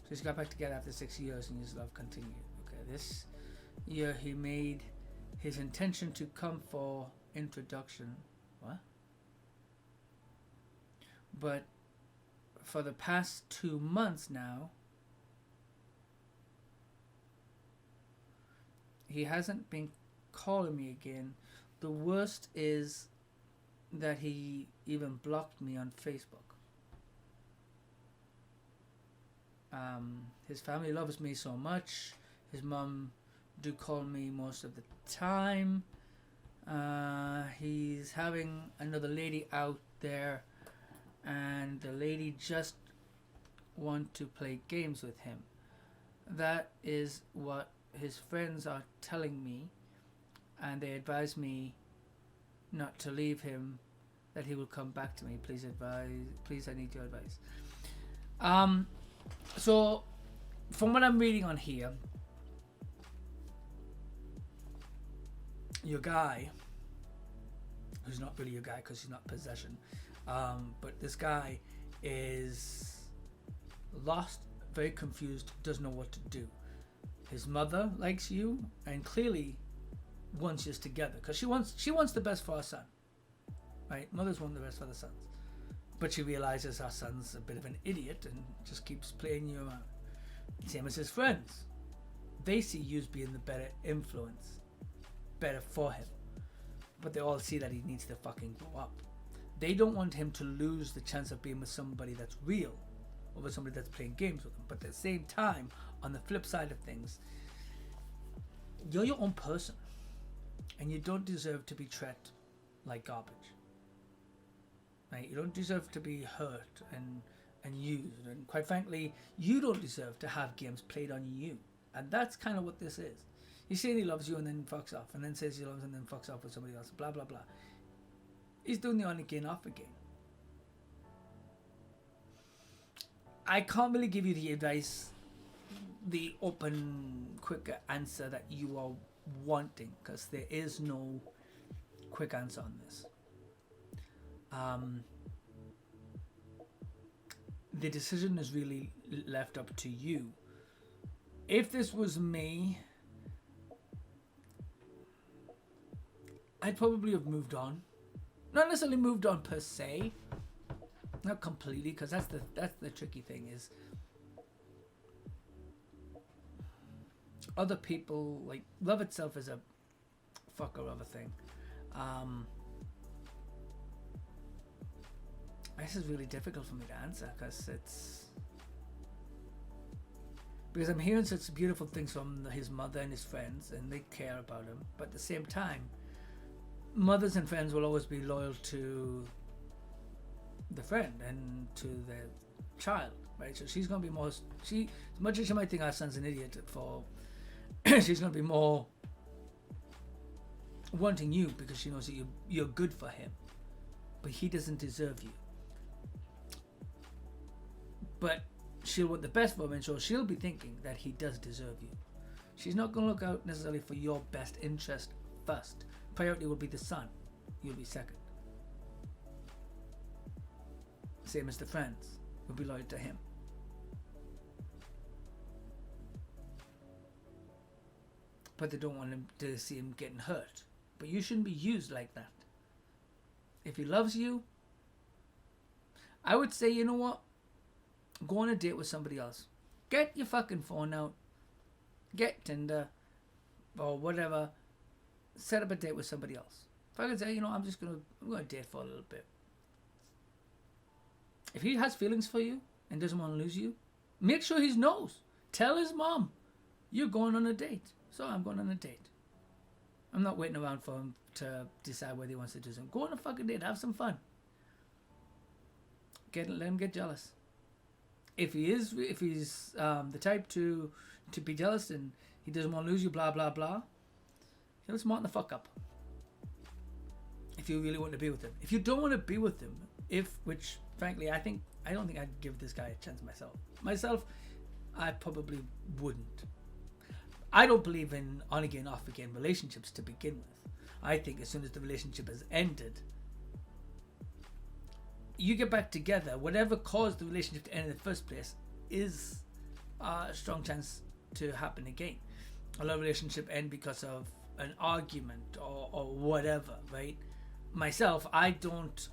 So he's got back together after 6 years, and his love continued. Okay, this year he made his intention to come for introduction. What? But for the past 2 months now, he hasn't been calling me again. The worst is that he even blocked me on Facebook. His family loves me so much. His mom do call me most of the time. He's having another lady out there, and the lady just want to play games with him. That is what his friends are telling me, and they advise me not to leave him, that he will come back to me. Please, I need your advice. So from what I'm reading on here, your guy, who's not really your guy because he's not possession, but this guy is lost, very confused, doesn't know what to do. His mother likes you and clearly wants you together because she wants the best for her son, right? Mothers want the best for their sons, but she realizes her son's a bit of an idiot and just keeps playing you around. Same as his friends, they see you as being the better influence, better for him, but they all see that he needs to fucking grow up. They don't want him to lose the chance of being with somebody that's real over somebody that's playing games with him. But at the same time, on the flip side of things, you're your own person and you don't deserve to be treated like garbage, right? You don't deserve to be hurt and used, and quite frankly, you don't deserve to have games played on you. And that's kind of what this is. He's saying he loves you and then fucks off, and then says he loves you and then fucks off with somebody else, blah blah blah. He's doing the on again off again. I can't really give you the advice, the open, quick answer that you are wanting, because there is no quick answer on this. The decision is really left up to you. If this was me, I'd probably have moved on. Not necessarily moved on per se, not completely, because that's the tricky thing is other people, like, love itself is a fucker of a thing. This is really difficult for me to answer because I'm hearing such beautiful things from his mother and his friends, and they care about him, but at the same time, mothers and friends will always be loyal to the friend and to the child, right? So she's going to be more, as much as she might think our son's an idiot for, she's going to be more wanting you because she knows that you're good for him, but he doesn't deserve you. But she'll want the best for him, and so she'll be thinking that he does deserve you. She's not going to look out necessarily for your best interest first. Priority will be the son. You'll be second. Same as the friends. Will be loyal to him. But they don't want him to see him getting hurt. But you shouldn't be used like that. If he loves you, I would say, you know what? Go on a date with somebody else. Get your fucking phone out. Get Tinder or whatever. Set up a date with somebody else. If I could say, I'm going to date for a little bit. If he has feelings for you and doesn't want to lose you, make sure he knows. Tell his mom, you're going on a date. So I'm going on a date. I'm not waiting around for him to decide whether he wants to do something. Go on a fucking date. Have some fun. Let him get jealous. If he's the type to be jealous and he doesn't want to lose you, blah blah blah, he'll smarten the fuck up. If you really want to be with him. If you don't want to be with him, which frankly I don't think I'd give this guy a chance myself, I probably wouldn't. I don't believe in on again off again relationships to begin with. I think as soon as the relationship has ended, you get back together. Whatever caused the relationship to end in the first place is a strong chance to happen again. A lot of relationships end because of an argument or whatever, right? Myself, I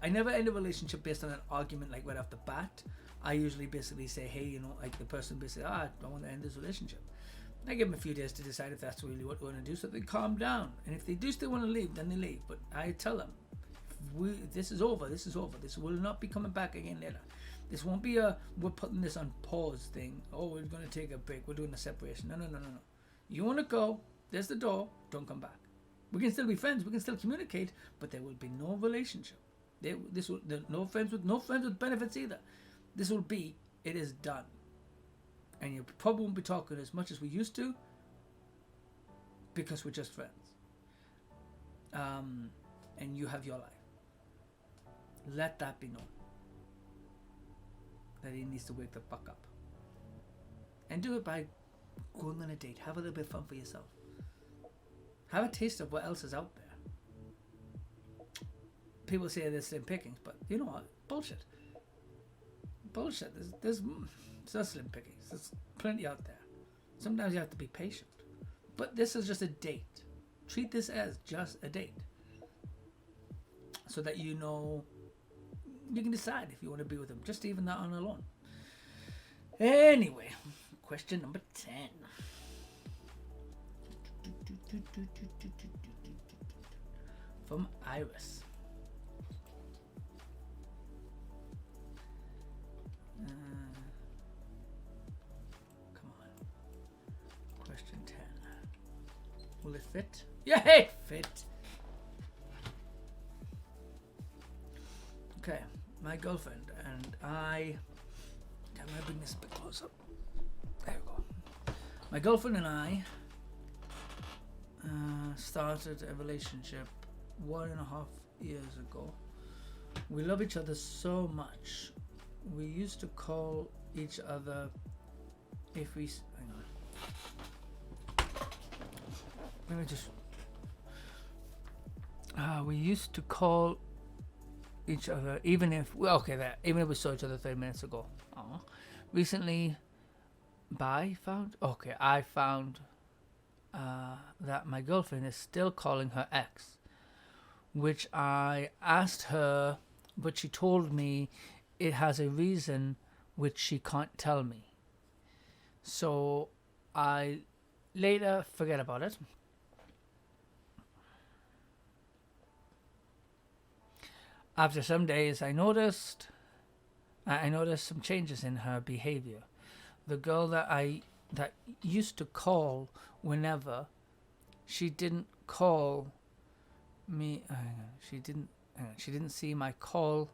never end a relationship based on an argument like right off the bat. I usually basically say, hey, like the person basically, I want to end this relationship. I give them a few days to decide if that's really what we want to do, so they calm down. And if they do still want to leave, then they leave. But I tell them, this is over. This will not be coming back again later. This won't be we're putting this on pause thing. Oh, we're going to take a break. We're doing a separation. No. You want to go, there's the door. Don't come back. We can still be friends. We can still communicate, but there will be no relationship. No friends with benefits either. This will be, it is done. And you probably won't be talking as much as we used to because we're just friends. And you have your life. Let that be known. that he needs to wake the fuck up. And do it by going on a date. Have a little bit of fun for yourself. Have a taste of what else is out there. People say there's slim pickings, but you know what? Bullshit. Bullshit. There's not slim pickings. There's plenty out there. Sometimes you have to be patient. But this is just a date. Treat this as just a date. So that you know, you can decide if you want to be with him. Just even that on alone. Anyway, question number 10. From Iris. Come on. Question 10. Will it fit? Yeah, it fit. Okay, my girlfriend and I. I'm gonna bring this a bit closer. There we go. My girlfriend and I started a relationship 1.5 years ago. We love each other so much. We used to call each other if we. Hang on. Let me just. We used to call each other even if even if we saw each other 30 minutes ago. Recently, I found that my girlfriend is still calling her ex, which I asked her, but she told me it has a reason which she can't tell me. So I later forget about it. After some days, I noticed some changes in her behavior. The girl that used to call whenever, she didn't call me. She didn't see my call.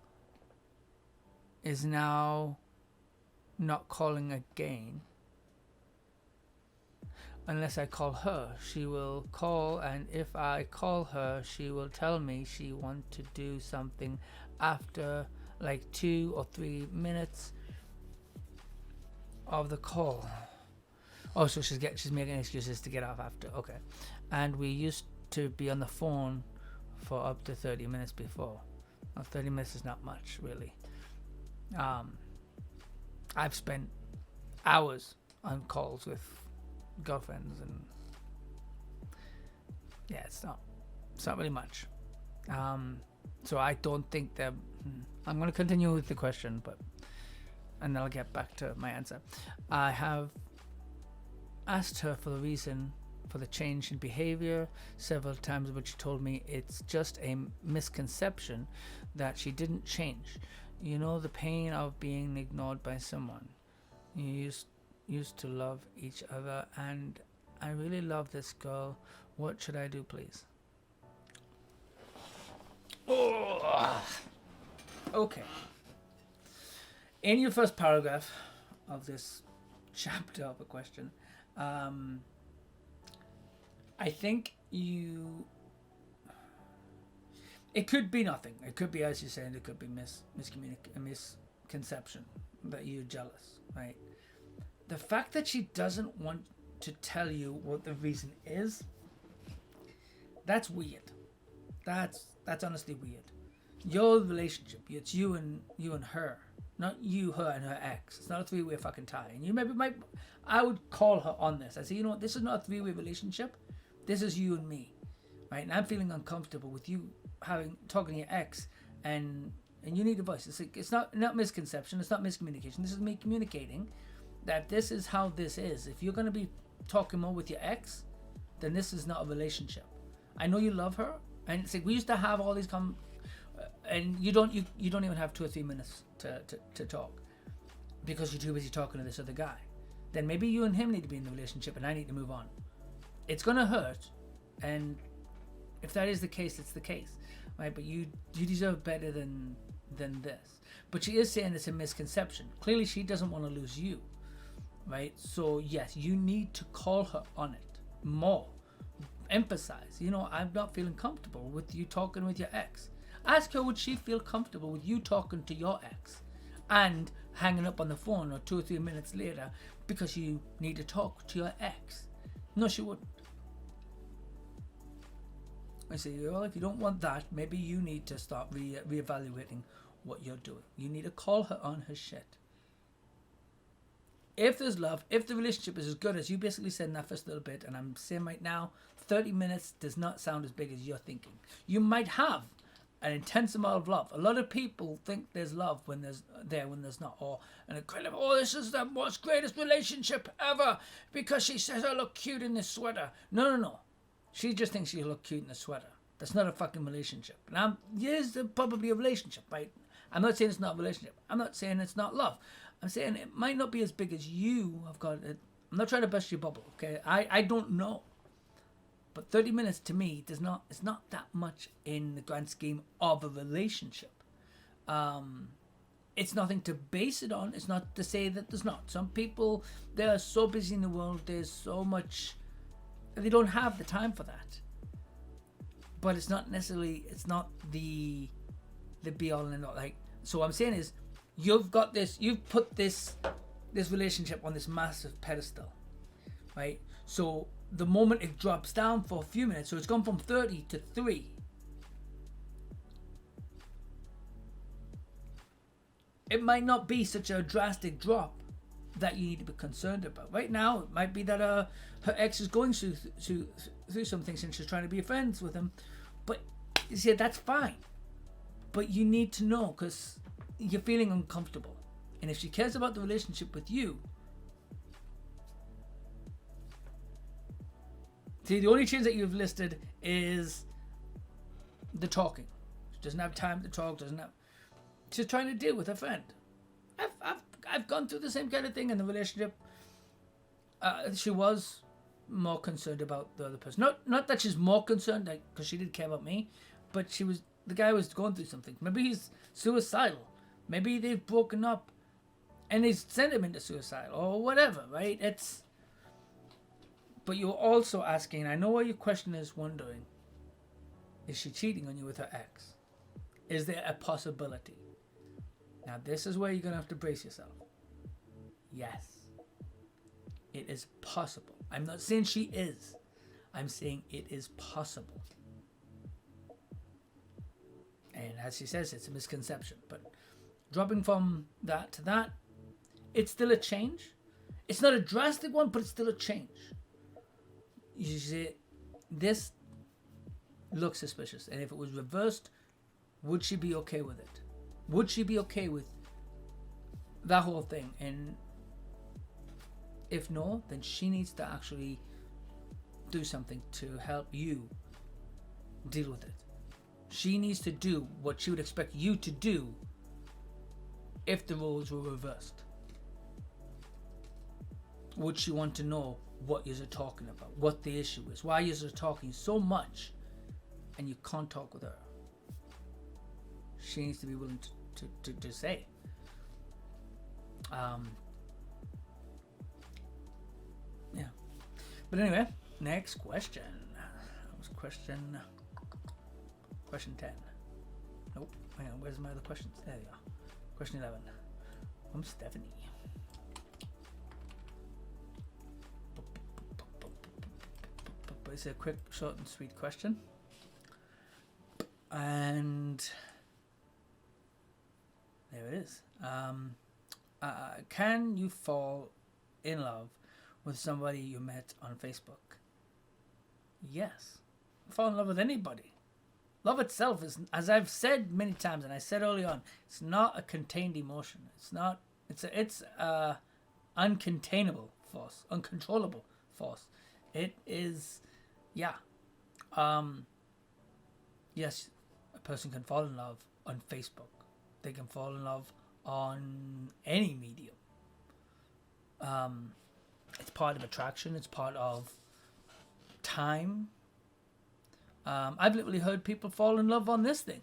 Is now not calling again. Unless I call her, she will call, and if I call her, she will tell me she wants to do something after like 2 or 3 minutes of the call. Oh, so she's making excuses to get off after. Okay. And we used to be on the phone for up to 30 minutes before. Well, 30 minutes is not much, really. I've spent hours on calls with girlfriends, and yeah, it's not really much. So I don't think that I'm going to continue with the question, and then I'll get back to my answer. I have asked her for the reason for the change in behavior several times, but she told me it's just a misconception, that she didn't change. You know the pain of being ignored by someone. You used to love each other, and I really love this girl. What should I do, please? Oh. Okay. In your first paragraph of this chapter of a question, I think it could be nothing. It could be, as you're saying, it could be misconception that you're jealous, right? The fact that she doesn't want to tell you what the reason is, that's weird. That's honestly weird. Your relationship, it's you and her, not you, her, and her ex. It's not a 3-way fucking tie. And you I would call her on this. I say, you know what, this is not a 3-way relationship. This is you and me, right? And I'm feeling uncomfortable with you talking to your ex, and you need a voice. It's not misconception. It's not miscommunication. This is me communicating that this is how this is. If you're going to be talking more with your ex, then this is not a relationship. I know you love her, and it's like we used to have all these and you don't even have 2 or 3 minutes to talk because you're too busy talking to this other guy. Then maybe you and him need to be in the relationship, and I need to move on. It's gonna hurt, and if that is the case, it's the case, right? But you deserve better than this. But she is saying it's a misconception. Clearly, she doesn't want to lose you, right? So yes, you need to call her on it more. Emphasize, you know, I'm not feeling comfortable with you talking with your ex. Ask her, would she feel comfortable with you talking to your ex? and hanging up on the phone or 2 or 3 minutes later because you need to talk to your ex. No, she wouldn't. I say, well, if you don't want that, maybe you need to start reevaluating what you're doing. You need to call her on her shit. If there's love, if the relationship is as good as you basically said in that first little bit, and I'm saying right now, 30 minutes does not sound as big as you're thinking. You might have an intense amount of love. A lot of people think there's love when there's not. Or an incredible, oh, this is the most greatest relationship ever because she says I look cute in this sweater. No. She just thinks you look cute in a sweater. That's not a fucking relationship. Now, yes, probably a relationship, right? I'm not saying it's not a relationship. I'm not saying it's not love. I'm saying it might not be as big as you have got it. I'm not trying to bust your bubble, okay? I don't know. But 30 minutes to me it's not that much in the grand scheme of a relationship. It's nothing to base it on. It's not to say that there's not. Some people, they are so busy in the world, there's so much, they don't have the time for that. But it's not necessarily, it's not the be all and end all. Like, so what I'm saying is, you've put this relationship on this massive pedestal, right? So the moment it drops down for a few minutes, so it's gone from 30 to 3. It might not be such a drastic drop that you need to be concerned about. Right now, it might be that her ex is going through some things and she's trying to be friends with him. But you see, that's fine. But you need to know, because you're feeling uncomfortable. And if she cares about the relationship with you, see, the only change that you've listed is the talking. She doesn't have time to talk, she's trying to deal with her friend. I've gone through the same kind of thing in the relationship. She was more concerned about the other person. Not that she's more concerned, like, because she did care about me, but the guy was going through something. Maybe he's suicidal. Maybe they've broken up and he's sent him into suicide or whatever, right? But you're also asking, I know what your question is wondering, is she cheating on you with her ex? Is there a possibility? Now, this is where you're going to have to brace yourself. Yes. It is possible. I'm not saying she is. I'm saying it is possible. And as she says, it's a misconception. But dropping from that to that, it's still a change. It's not a drastic one, but it's still a change. You see, this looks suspicious. And if it was reversed, would she be okay with it? Would she be okay with that whole thing? And if no, then she needs to actually do something to help you deal with it. She needs to do what she would expect you to do if the roles were reversed. Would she want to know what you're talking about, what the issue is, why you're talking so much and you can't talk with her? She needs to be willing to say. Yeah. But anyway, next question. That was question 10. Nope. Hang on, where's my other questions? There you are. Question 11. From Stephanie. It's a quick, short and sweet question. And there it is. Can you fall in love with somebody you met on Facebook? Yes. Fall in love with anybody. Love itself is, as I've said many times, and I said early on, it's not a contained emotion. It's a uncontainable force, uncontrollable force. It is, yeah. Yes, a person can fall in love on Facebook. They can fall in love on any medium. It's part of attraction. It's part of time. I've literally heard people fall in love on this thing.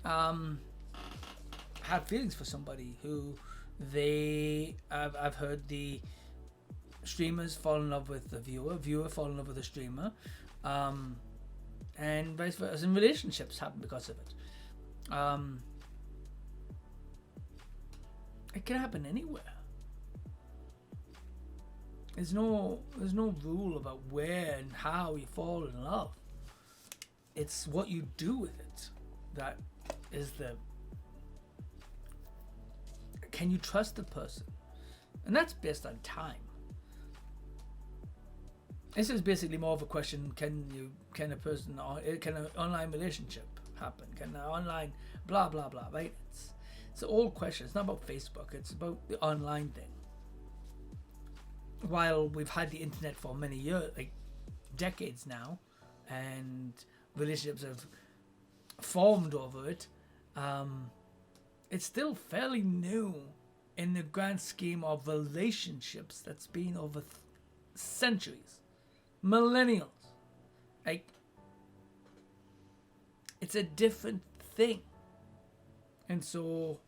Have feelings for somebody who I've heard the streamers fall in love with the viewer fall in love with the streamer, and vice versa. And relationships happen because of it. It can happen anywhere. There's no rule about where and how you fall in love. It's what you do with it that is the... Can you trust the person? And that's based on time. This is basically more of a question: can an online relationship happen? Can an online blah blah blah? Right? It's an old question. It's not about Facebook. It's about the online thing. While we've had the internet for many years, like decades now, and relationships have formed over it, it's still fairly new in the grand scheme of relationships that's been over centuries, millennials. Like, it's a different thing. And so,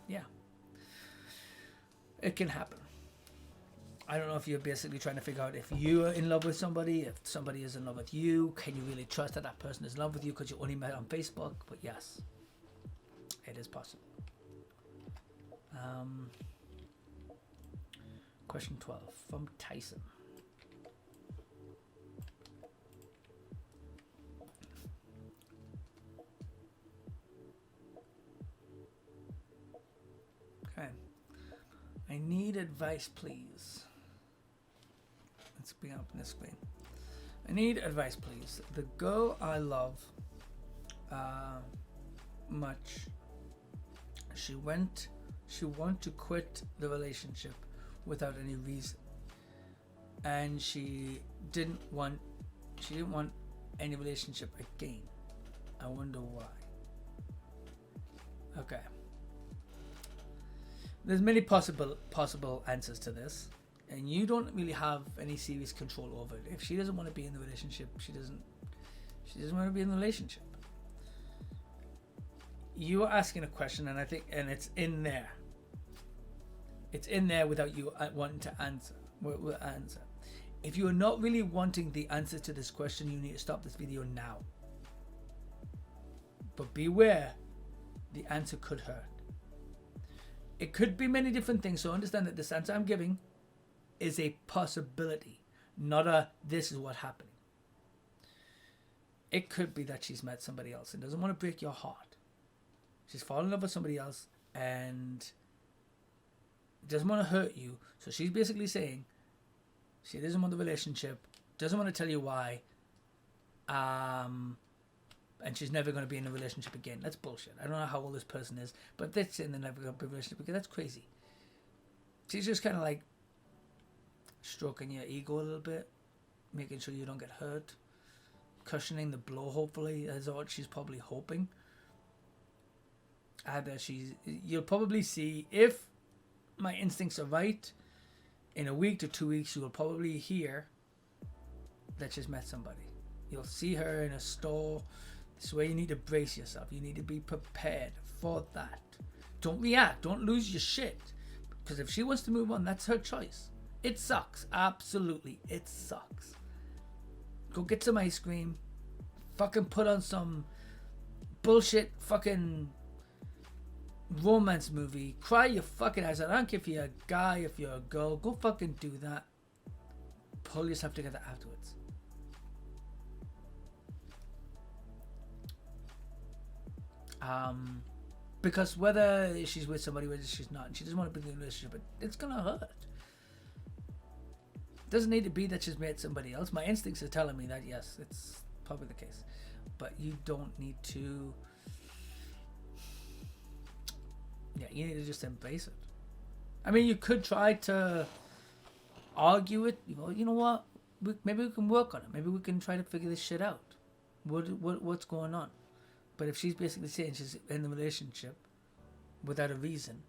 yeah, it can happen. I don't know if you're basically trying to figure out if you're in love with somebody, if somebody is in love with you. Can you really trust that that person is in love with you because you only met on Facebook? But yes, it is possible. Question 12 from Tyson. Okay. I need advice, please. Let's bring up this screen. I need advice, please. The girl I love much, she wanted to quit the relationship without any reason, and she didn't want any relationship again. I wonder why. Okay. There's many possible answers to this, and you don't really have any serious control over it. If she doesn't want to be in the relationship, she doesn't want to be in the relationship. You are asking a question, and it's in there. It's in there without you wanting to answer. If you are not really wanting the answer to this question, you need to stop this video now. But beware, the answer could hurt. It could be many different things, so understand that this answer I'm giving is a possibility, not a this is what happened. It could be that she's met somebody else and doesn't want to break your heart. She's fallen in love with somebody else and doesn't want to hurt you. So she's basically saying she doesn't want the relationship, doesn't want to tell you why, and she's never going to be in a relationship again. That's bullshit. I don't know how old this person is, but they're saying they're never going to be in a relationship again. That's crazy. She's just kind of like stroking your ego a little bit, making sure you don't get hurt, cushioning the blow, hopefully, is what she's probably hoping. And you'll probably see, if my instincts are right, in a week to 2 weeks, you will probably hear that she's met somebody. You'll see her in a store. This is where you need to brace yourself. You need to be prepared for that. Don't react. Don't lose your shit. Because if she wants to move on, that's her choice. It sucks. Absolutely. It sucks. Go get some ice cream. Fucking put on some bullshit fucking romance movie. Cry your fucking eyes out. I don't care if you're a guy, if you're a girl. Go fucking do that. Pull yourself together afterwards. Because whether she's with somebody, whether she's not, and she doesn't want to be in a relationship, it's gonna hurt. It doesn't need to be that she's met somebody else. My instincts are telling me that yes, it's probably the case, but you don't need to. Yeah, you need to just embrace it. I mean, you could try to argue it. You know what? Maybe we can work on it. Maybe we can try to figure this shit out. What's going on? But if she's basically saying she's in the relationship without a reason,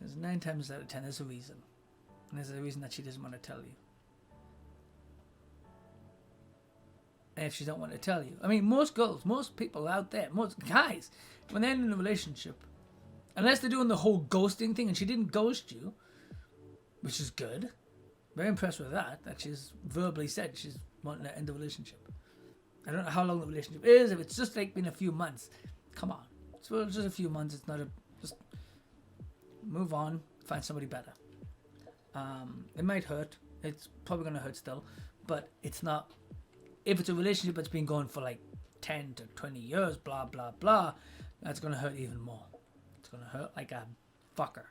there's 9 times out of 10 there's a reason. And there's a reason that she doesn't want to tell you. And if she don't want to tell you, I mean, most girls, most people out there, most guys, when they're in a relationship, unless they're doing the whole ghosting thing, and she didn't ghost you, which is good. Very impressed with that she's verbally said she's wanting to end the relationship. I don't know how long the relationship is. If it's just like been a few months, come on. It's just a few months. It's not just move on, find somebody better. It might hurt. It's probably going to hurt still, but it's not. If it's a relationship that's been going for like 10 to 20 years, blah, blah, blah, that's going to hurt even more. It's going to hurt like a fucker.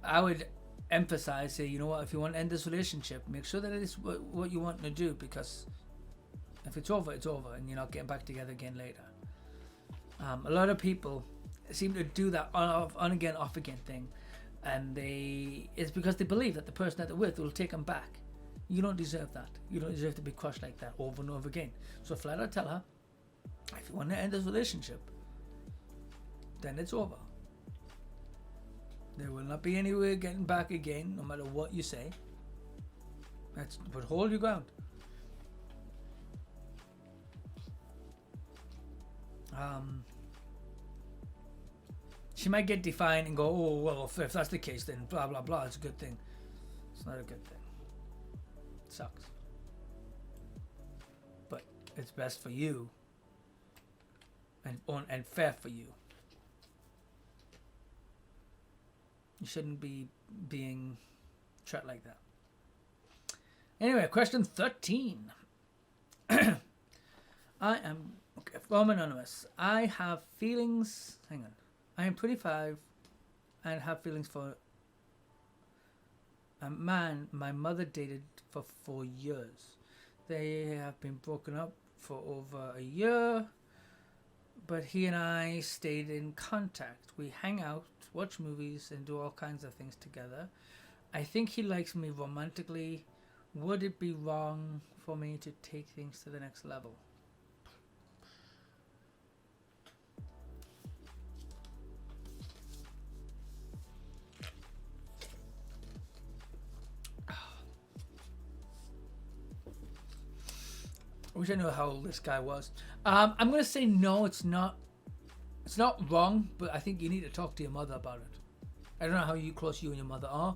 I would emphasize, say, you know what, if you want to end this relationship, make sure that it is what you want to do, because if it's over, it's over, and you're not getting back together again later. A lot of people seem to do that on again, off again thing, and it's because they believe that the person that they're with will take them back. You don't deserve that. You don't deserve to be crushed like that over and over again. So flat out tell her, if you want to end this relationship, then it's over. There will not be any way of getting back again, no matter what you say. But hold your ground. She might get defiant and go, oh, well, if that's the case, then blah, blah, blah, it's a good thing. It's not a good thing. It sucks. But it's best for you and fair for you. You shouldn't be being treated like that. Anyway, question 13. I am from Anonymous. I have feelings. Hang on. I am 25 and have feelings for a man my mother dated for 4 years. They have been broken up for over a year, but he and I stayed in contact. We hang out, watch movies, and do all kinds of things together. I think he likes me romantically. Would it be wrong for me to take things to the next level? I wish I knew how old this guy was. I'm going to say no, it's not. It's not wrong, but I think you need to talk to your mother about it. I don't know how close you and your mother are,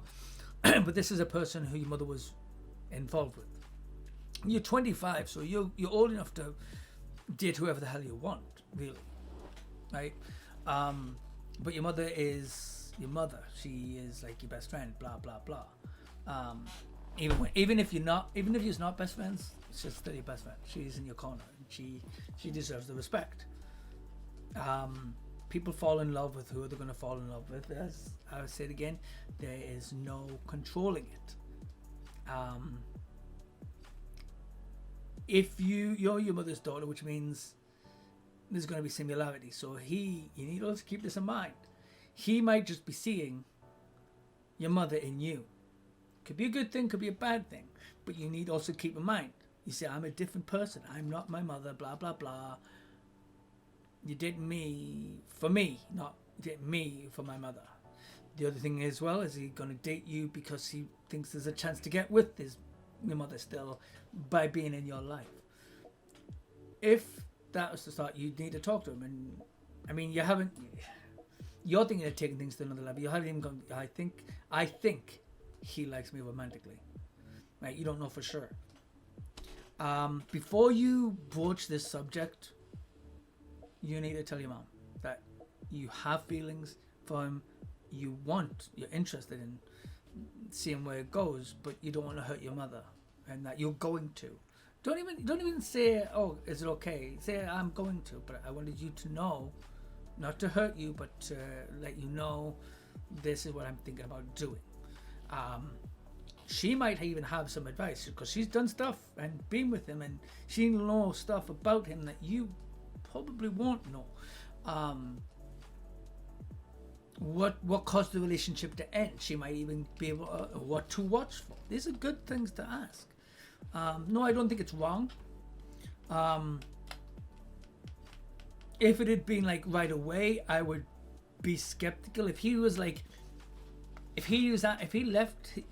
but this is a person who your mother was involved with. You're 25, so you're old enough to date whoever the hell you want, really, right? But your mother is your mother. She is like your best friend. Blah blah blah. Even if you're not best friends, it's just still your best friend. She's in your corner. And she deserves the respect. People fall in love with who they're going to fall in love with. As I would say it again, there is no controlling it. If you're your mother's daughter, which means there's going to be similarity. So you need to also keep this in mind. He might just be seeing your mother in you. Could be a good thing, could be a bad thing, but you need also keep in mind. You say, I'm a different person. I'm not my mother. Blah blah blah. You did me for me, not did me for my mother. The other thing as well is he going to date you because he thinks there's a chance to get with your mother still by being in your life. If that was the start, you need to talk to him. And I mean, you're thinking of taking things to another level. You haven't even gone. I think he likes me romantically. Right? You don't know for sure. Before you broach this subject, you need to tell your mom that you have feelings for him, you're interested in seeing where it goes, but you don't want to hurt your mother, and that you're going to. Don't even say, oh, is it okay? Say, I'm going to, but I wanted you to know, not to hurt you, but to let you know this is what I'm thinking about doing. She might even have some advice because she's done stuff and been with him, and she knows stuff about him that you probably won't know. What caused the relationship to end? She might even be able what to watch for. These are good things to ask. No, I don't think it's wrong. If it had been like right away, I would be skeptical. If he left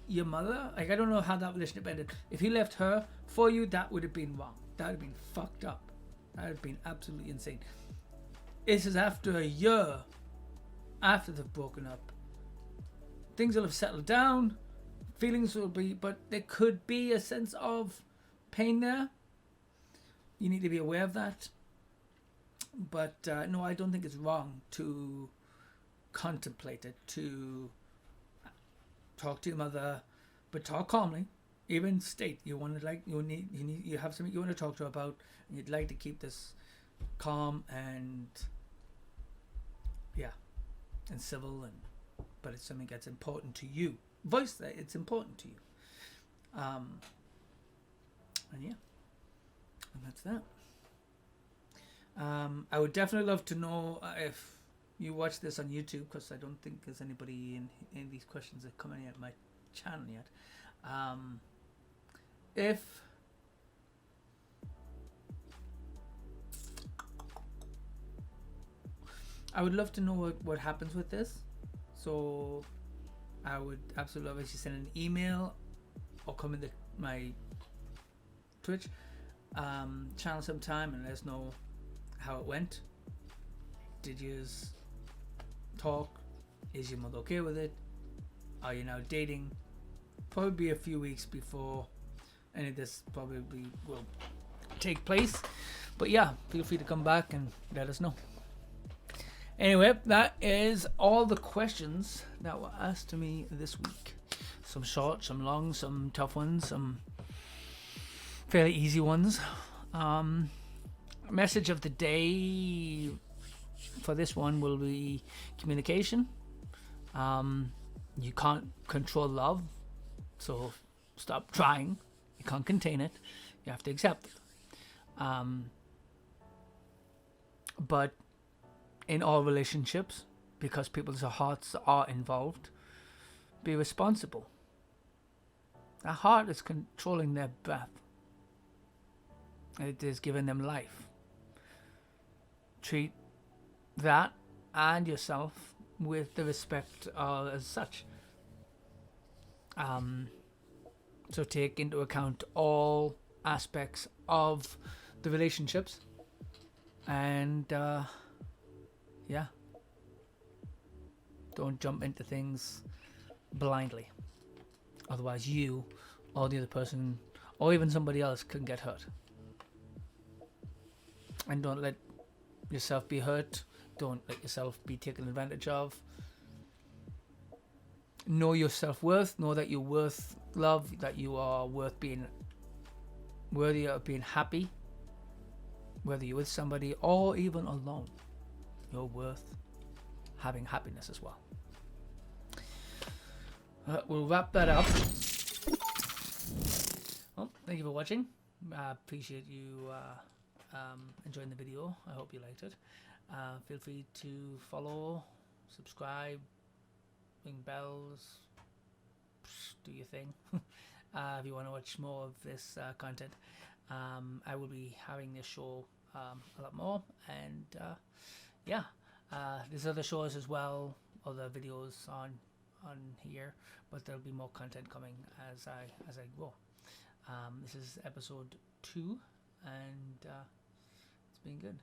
your mother, like I don't know how that relationship ended. If he left her for you, that would have been wrong. That would have been fucked up. That would have been absolutely insane. This is after a year after they've broken up. Things will have settled down. Feelings will be, but there could be a sense of pain there. You need to be aware of that. But no, I don't think it's wrong to contemplate it, to talk to your mother, but talk calmly. Even state you want to, like, you have something you want to talk to her about, and you'd like to keep this calm and and civil, but it's something that's important to you. Voice that it's important to you. And that's that. I would definitely love to know if you watch this on YouTube, because I don't think there's anybody in these questions that come in at my channel yet. If I would love to know what happens with this, so I would absolutely love if you send an email or come in my Twitch channel sometime and let us know how it went. Did you talk? Is your mother okay with it? Are you now dating? Probably be a few weeks before any of this probably will take place, but yeah, feel free to come back and let us know. Anyway, that is all the questions that were asked to me this week. Some short, some long, some tough ones, some fairly easy ones. Message of the day for this one will be communication. You can't control love, so stop trying. You can't contain it. You have to accept it. But in all relationships, because people's hearts are involved, be responsible. A heart is controlling their breath. It is giving them life. Treat that and yourself with the respect as such. So take into account all aspects of the relationships, and don't jump into things blindly. Otherwise you or the other person or even somebody else can get hurt. And don't let yourself be hurt. Don't let yourself be taken advantage of. Know your self-worth. Know that you're worth love, that you are worth being worthy of being happy. Whether you're with somebody or even alone, you're worth having happiness as well. We'll wrap that up. Well, thank you for watching. I appreciate you enjoying the video. I hope you liked it. Feel free to follow, subscribe, ring bells, do your thing. If you want to watch more of this content, I will be having this show a lot more, and there's other shows as well, other videos on here, but there'll be more content coming as I go. This is episode 2, and it's been good.